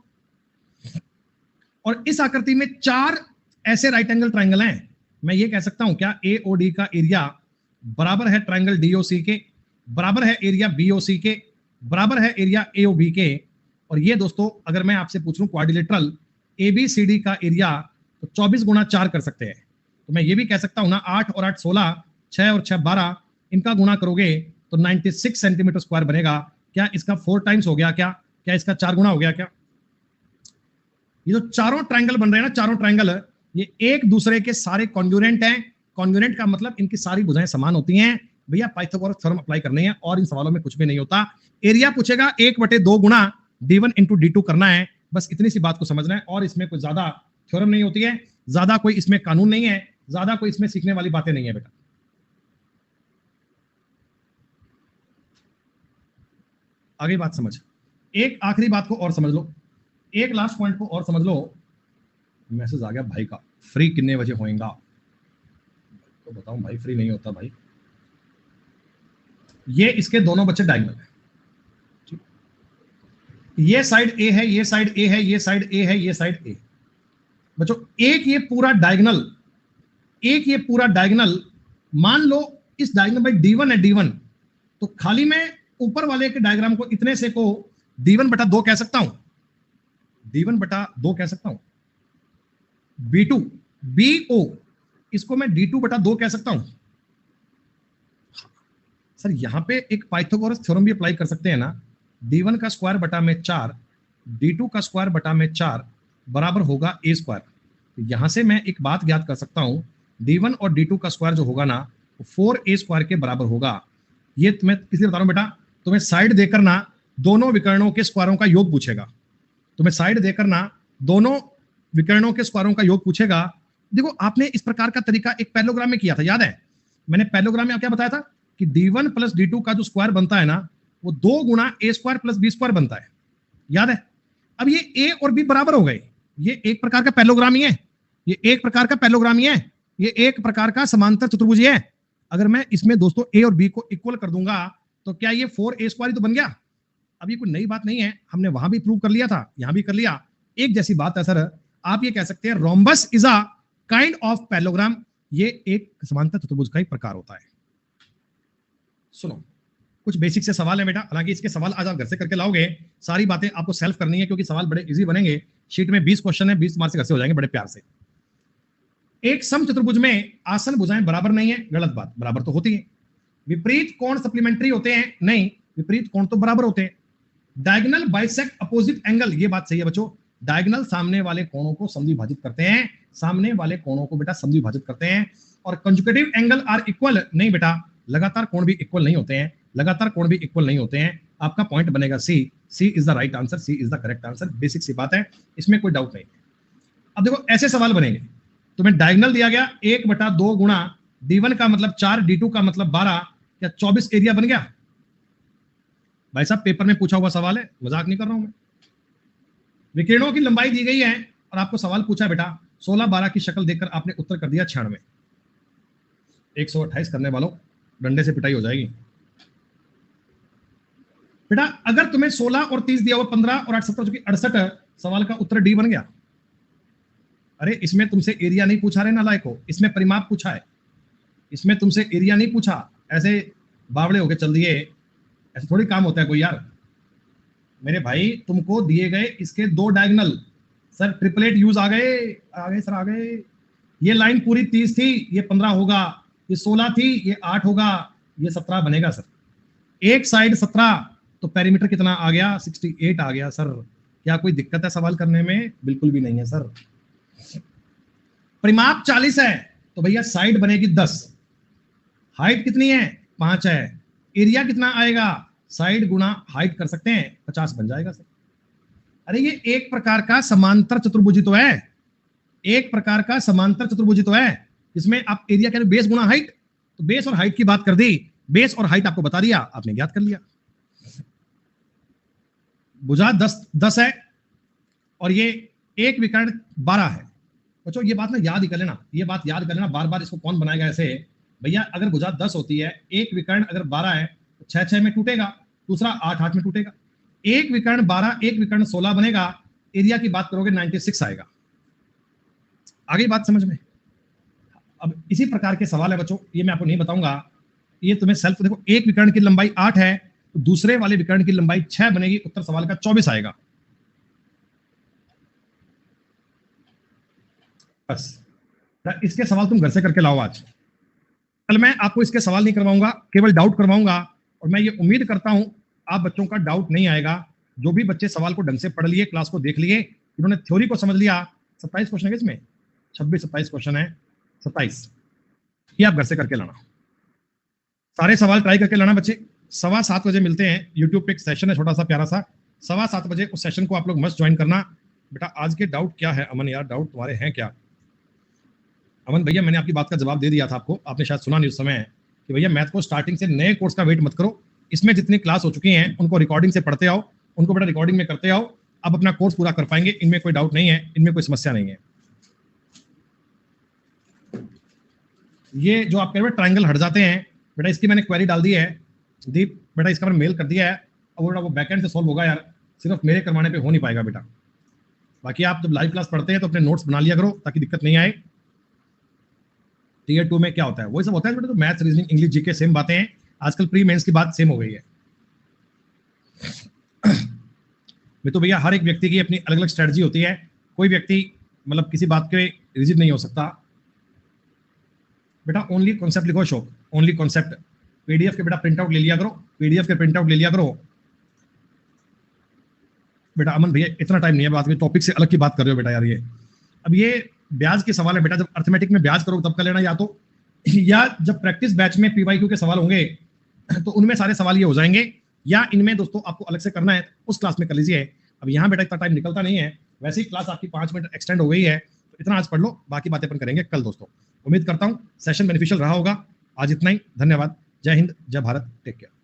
और इस आकृति में 4 ऐसे राइट एंगल ट्रायंगल हैं। मैं ये कह सकता हूं क्या ए ओ डी का एरिया बराबर है ट्रायंगल डी ओ सी के, बराबर है एरिया बी ओ सी के, बराबर है एरिया ए ओ बी के। और ये दोस्तों अगर मैं आपसे पूछ लूं quadrilateral A B C D का एरिया, तो 24 गुणा 4 कर सकते हैं। तो मैं ये भी कह सकता हूं ना 8 और 8 16, 6 और 6 12, इनका गुणा करोगे तो 96 सेंटीमीटर स्क्वायर बनेगा। क्या इसका 4 टाइम्स हो गया? क्या इसका 4 गुणा हो गया? क्या ये जो चारों ट्रायंगल बन रहे हैं ना, चारों ट्रायंगल, ये एक दूसरे के सारे कॉन्ग्रुएंट हैं। कॉन्ग्रुएंट का मतलब इनकी सारी भुजाएं समान होती हैं। भैया पाइथागोरस थ्योरम अप्लाई करनी है और इन सवालों में कुछ भी नहीं होता। एरिया पूछेगा 1/2 गुणा d1 इंटू d2 करना है, बस इतनी सी बात को समझना है। और इसमें कोई ज्यादा थ्योरम नहीं होती है, ज्यादा कोई इसमें कानून नहीं है, ज्यादा कोई इसमें सीखने वाली बातें नहीं है बेटा। आगे बात समझ, एक आखिरी बात को और समझ लो, एक लास्ट पॉइंट को और समझ लो। मैसेज आ गया भाई का, फ्री कितने बजे होएगा? तो बताऊं भाई, फ्री नहीं होता भाई। ये इसके दोनों बच्चे डायगोनल है, ये साइड ए है, ये साइड ए है, ये साइड ए है, ये साइड ए। बच्चों एक ये पूरा डायगोनल, एक ये पूरा डायगोनल, मान लो इस डायगोनल भाई d1 है, d1, तो खाली मैं ऊपर वाले के डायग्राम को इतने से को D1 बटा 2 कह सकता हूं, D1 बटा 2 कह सकता हूं। B2 BO इसको मैं D2 बटा 2 कह सकता हूं। सर यहां पे एक पाइथागोरस थ्योरम भी अप्लाई कर सकते हैं ना, D1 का स्क्वायर बटा में 4 D2 का स्क्वायर बटा में 4 बराबर होगा A स्क्वायर। तो यहां से मैं एक बात ज्ञात कर सकता हूं, D1 और D2 का स्क्वायर जो होगा ना, 4A स्क्वायर के बराबर होगा। ये तुम्हें किसी बता रहा हूं बेटा, तुम्हें साइड देकर ना दोनों विकर्णों के स्क्वायरों का योग पूछेगा, तुम्हें साइड देकर ना दोनों विकर्णों के स्क्वायरों का योग पूछेगा। देखो आपने इस प्रकार का तरीका एक पैरेललोग्राम में किया था, याद है? मैंने पैरेललोग्राम में क्या बताया था कि D1 प्लस D2 का जो स्क्वायर बनता है ना, वो 2 गुणा A square plus B square बनता है, याद है? अब ये A और B बराबर हो गए, ये एक प्रकार का पैरेललोग्राम ही है, ये एक प्रकार का पैरेललोग्राम ही है, ये एक प्रकार का समांतर चतुर्भुज है। अगर मैं इसमें दोस्तों A और B को इक्वल कर दूंगा तो क्या ये 4A स्क्वायर तो बन गया? अब ये कोई नई बात नहीं है, हमने वहां भी प्रूव कर लिया था, यहां भी कर लिया, एक जैसी बात है सर। आप ये कह सकते हैं rhombus is a kind of parallelogram, ये एक समांतर चतुर्भुज का एक प्रकार होता है। सुनो कुछ बेसिक से सवाल है बेटा, हालांकि इसके सवाल आज आप घर से करके लाओगे, सारी बातें आपको सेल्फ करनी है क्योंकि सवाल बड़े इजी बनेंगे। शीट में 20 क्वेश्चन है, 20 मार्क्स से घर से हो जाएंगे बड़े प्यार से। एक समचतुर्भुज में आसन भुजाएं बराबर नहीं है, गलत बात, बराबर तो होती है। विपरीत कोण सप्लीमेंट्री होते हैं, नहीं, विपरीत कोण तो बराबर होते हैं। डायगोनल बाइसेक्ट अपोजिट एंगल, ये बात सही है बच्चों, डायगोनल सामने वाले कोणों को समद्विभाजित करते हैं, सामने वाले कोणों को बेटा समद्विभाजित करते हैं। और कंजुगेटिव एंगल आर इक्वल, नहीं बेटा, लगातार कोण भी इक्वल नहीं होते हैं, लगातार कोण भी इक्वल नहीं होते हैं। आपका पॉइंट बनेगा C, C is the right answer, C is the correct answer, basic सी बात है, इसमें कोई डाउट नहीं। अब देखो ऐसे सवाल बनेंगे, तुम्हें डायगोनल दिया गया 1 बटा 2 गुणा D1 का मतलब 4 D2 का मतलब 12 या 24 एरिया बन गया। भाई साहब पेपर में पूछा हुआ सवाल है, मजाक नहीं कर रहा हूं मैं। विकिरणों की लंबाई दी गई है और आपको सवाल पूछा बेटा, 16 12 की शक्ल देखकर आपने उत्तर कर दिया 96। 128 करने वालों डंडे से पिटाई हो जाएगी बेटा। अगर तुम्हें 16 और 30 दिया हुआ 15 और 8 17 जो कि 68, सवाल का उत्तर डी बन गया। अरे इसमें तुमसे एरिया नहीं पूछा रहे ना लायक हो, इसमें परिमाप पूछा है, इसमें तुमसे एरिया नहीं पूछा। ऐसे बावड़े होके चल दिए, ऐसे थोड़ी काम होता है कोई यार। मेरे भाई तुमको दिए गए इसके 2 डायगोनल, सर ट्रिपलेट यूज आ गए सर, आ गए। ये लाइन पूरी 30 थी, ये 15 होगा, ये 16 थी, ये 8 होगा, ये 17 बनेगा सर। एक साइड 17 तो पेरीमीटर कितना आ गया, 68 आ गया सर। क्या कोई दिक्कत है सवाल करने में? बिल्कुल भी नहीं है सर। परिमाप 40 है तो भैया साइड बनेगी 10, हाइट कितनी है 5 है, एरिया कितना आएगा, साइड गुना हाइट कर सकते हैं, 50 बन जाएगा सर। अरे ये एक प्रकार का समांतर चतुर्भुज तो है, एक प्रकार का समांतर चतुर्भुज तो है, जिसमें आप एरिया कह रहे बेस गुना हाइट, तो बेस और हाइट की बात कर दी, बेस और हाइट आपको बता दिया, आपने ज्ञात कर लिया। भुजा 10 है और ये एक विकर्ण 12 है। बच्चों ये बात ना याद ही कर लेना, ये बात याद कर लेना, बार बार इसको कौन बनाएगा ऐसे। भैया अगर भुजा 10 होती है, एक विकर्ण अगर 12 है तो 6 में टूटेगा, दूसरा 8 में टूटेगा। एक विकर्ण 12, एक विकर्ण 16 बनेगा, एरिया की बात करोगे 96 आएगा। आगे बात समझ में? अब इसी प्रकार के सवाल है बच्चों, ये मैं आपको नहीं बताऊंगा, ये तुम्हें सेल्फ देखो। एक विकर्ण की लंबाई 8 है तो दूसरे वाले विकर्ण की लंबाई 6 बनेगी, उत्तर सवाल का 24 आएगा। बस इसके सवाल तुम घर से करके लाओ आज। कल मैं आपको इसके सवाल नहीं करवाऊंगा, केवल डाउट करवाऊंगा, और मैं ये उम्मीद करता हूं आप बच्चों का डाउट नहीं आएगा। जो भी बच्चे सवाल को ढंग से पढ़ लिए, क्लास को देख लिए, इन्होंने थ्योरी को समझ लिया। 27 क्वेश्चन है इसमें, 26-27 क्वेश्चन है, 27 ये आप घर से करके लाना, सारे सवाल ट्राई करके लाना बच्चे। 7:15 बजे मिलते हैं, यूट्यूब पे एक सेशन है छोटा सा प्यारा सा, 7:15 बजे उस सेशन को आप लोग मस्ट ज्वाइन करना। बेटा आज के डाउट क्या है अमन यार, डाउट तुम्हारे हैं क्या? अमन भैया मैंने आपकी बात का जवाब दे दिया था आपको, आपने शायद सुना नहीं उस समय, कि भैया मैथ को स्टार्टिंग से नए कोर्स का वेट मत करो, इसमें जितनी क्लास हो चुकी हैं उनको रिकॉर्डिंग से पढ़ते आओ, उनको बेटा रिकॉर्डिंग में करते आओ, अब अपना कोर्स पूरा कर पाएंगे, इनमें कोई डाउट नहीं है, इनमें कोई समस्या नहीं है। ये जो आप कह रहे हो ट्रायंगल हट जाते हैं, बेटा इसकी मैंने क्वेरी डाल दी है दीप, बेटा इसका मैंने मेल कर दिया है, अब वो बैकएंड से सॉल्व होगा यार, सिर्फ मेरे करवाने पे हो नहीं पाएगा बेटा। बाकी आप जब लाइव क्लास पढ़ते हैं तो अपने नोट्स बना लिया करो ताकि दिक्कत नहीं आए। टीयर 2 में क्या होता है वही सब होता है बेटा, तो maths, reasoning, English, GK same बातें हैं, आजकल प्री मेंस की बात सेम हो गई है। मैं तो भैया हर एक व्यक्ति की अपनी अलग अलग स्ट्रेटजी होती है, कोई व्यक्ति मतलब किसी बात के रिजिड नहीं हो सकता। बेटा ओनली कॉन्सेप्ट लिखो अशोक, ओनली कॉन्सेप्ट। पीडीएफ के बेटा प्रिंट आउट ले लिया करो, पीडीएफ के प्रिंट आउट ले लिया करो। बेटा अमन भैया इतना टाइम नहीं है, बात में टॉपिक से अलग की बात कर रहे हो बेटा यार। ये अब ये ब्याज के सवाल है बेटा, जब अर्थमेटिक में ब्याज करो तब कर लेना, या तो या जब प्रैक्टिस बैच में पीवाईक्यू के सवाल होंगे तो उनमें सारे सवाल ये हो जाएंगे, या इनमें दोस्तों आपको अलग से करना है उस क्लास में कर लीजिए। अब यहाँ बेटा इतना टाइम निकलता नहीं है, वैसे ही क्लास आपकी 5 मिनट एक्सटेंड हो गई है, तो इतना आज पढ़ लो, बाकी बातें अपन करेंगे कल दोस्तों। उम्मीद करता हूँ सेशन बेनिफिशियल रहा होगा। आज इतना ही, धन्यवाद, जय हिंद, जय भारत, टेक केयर।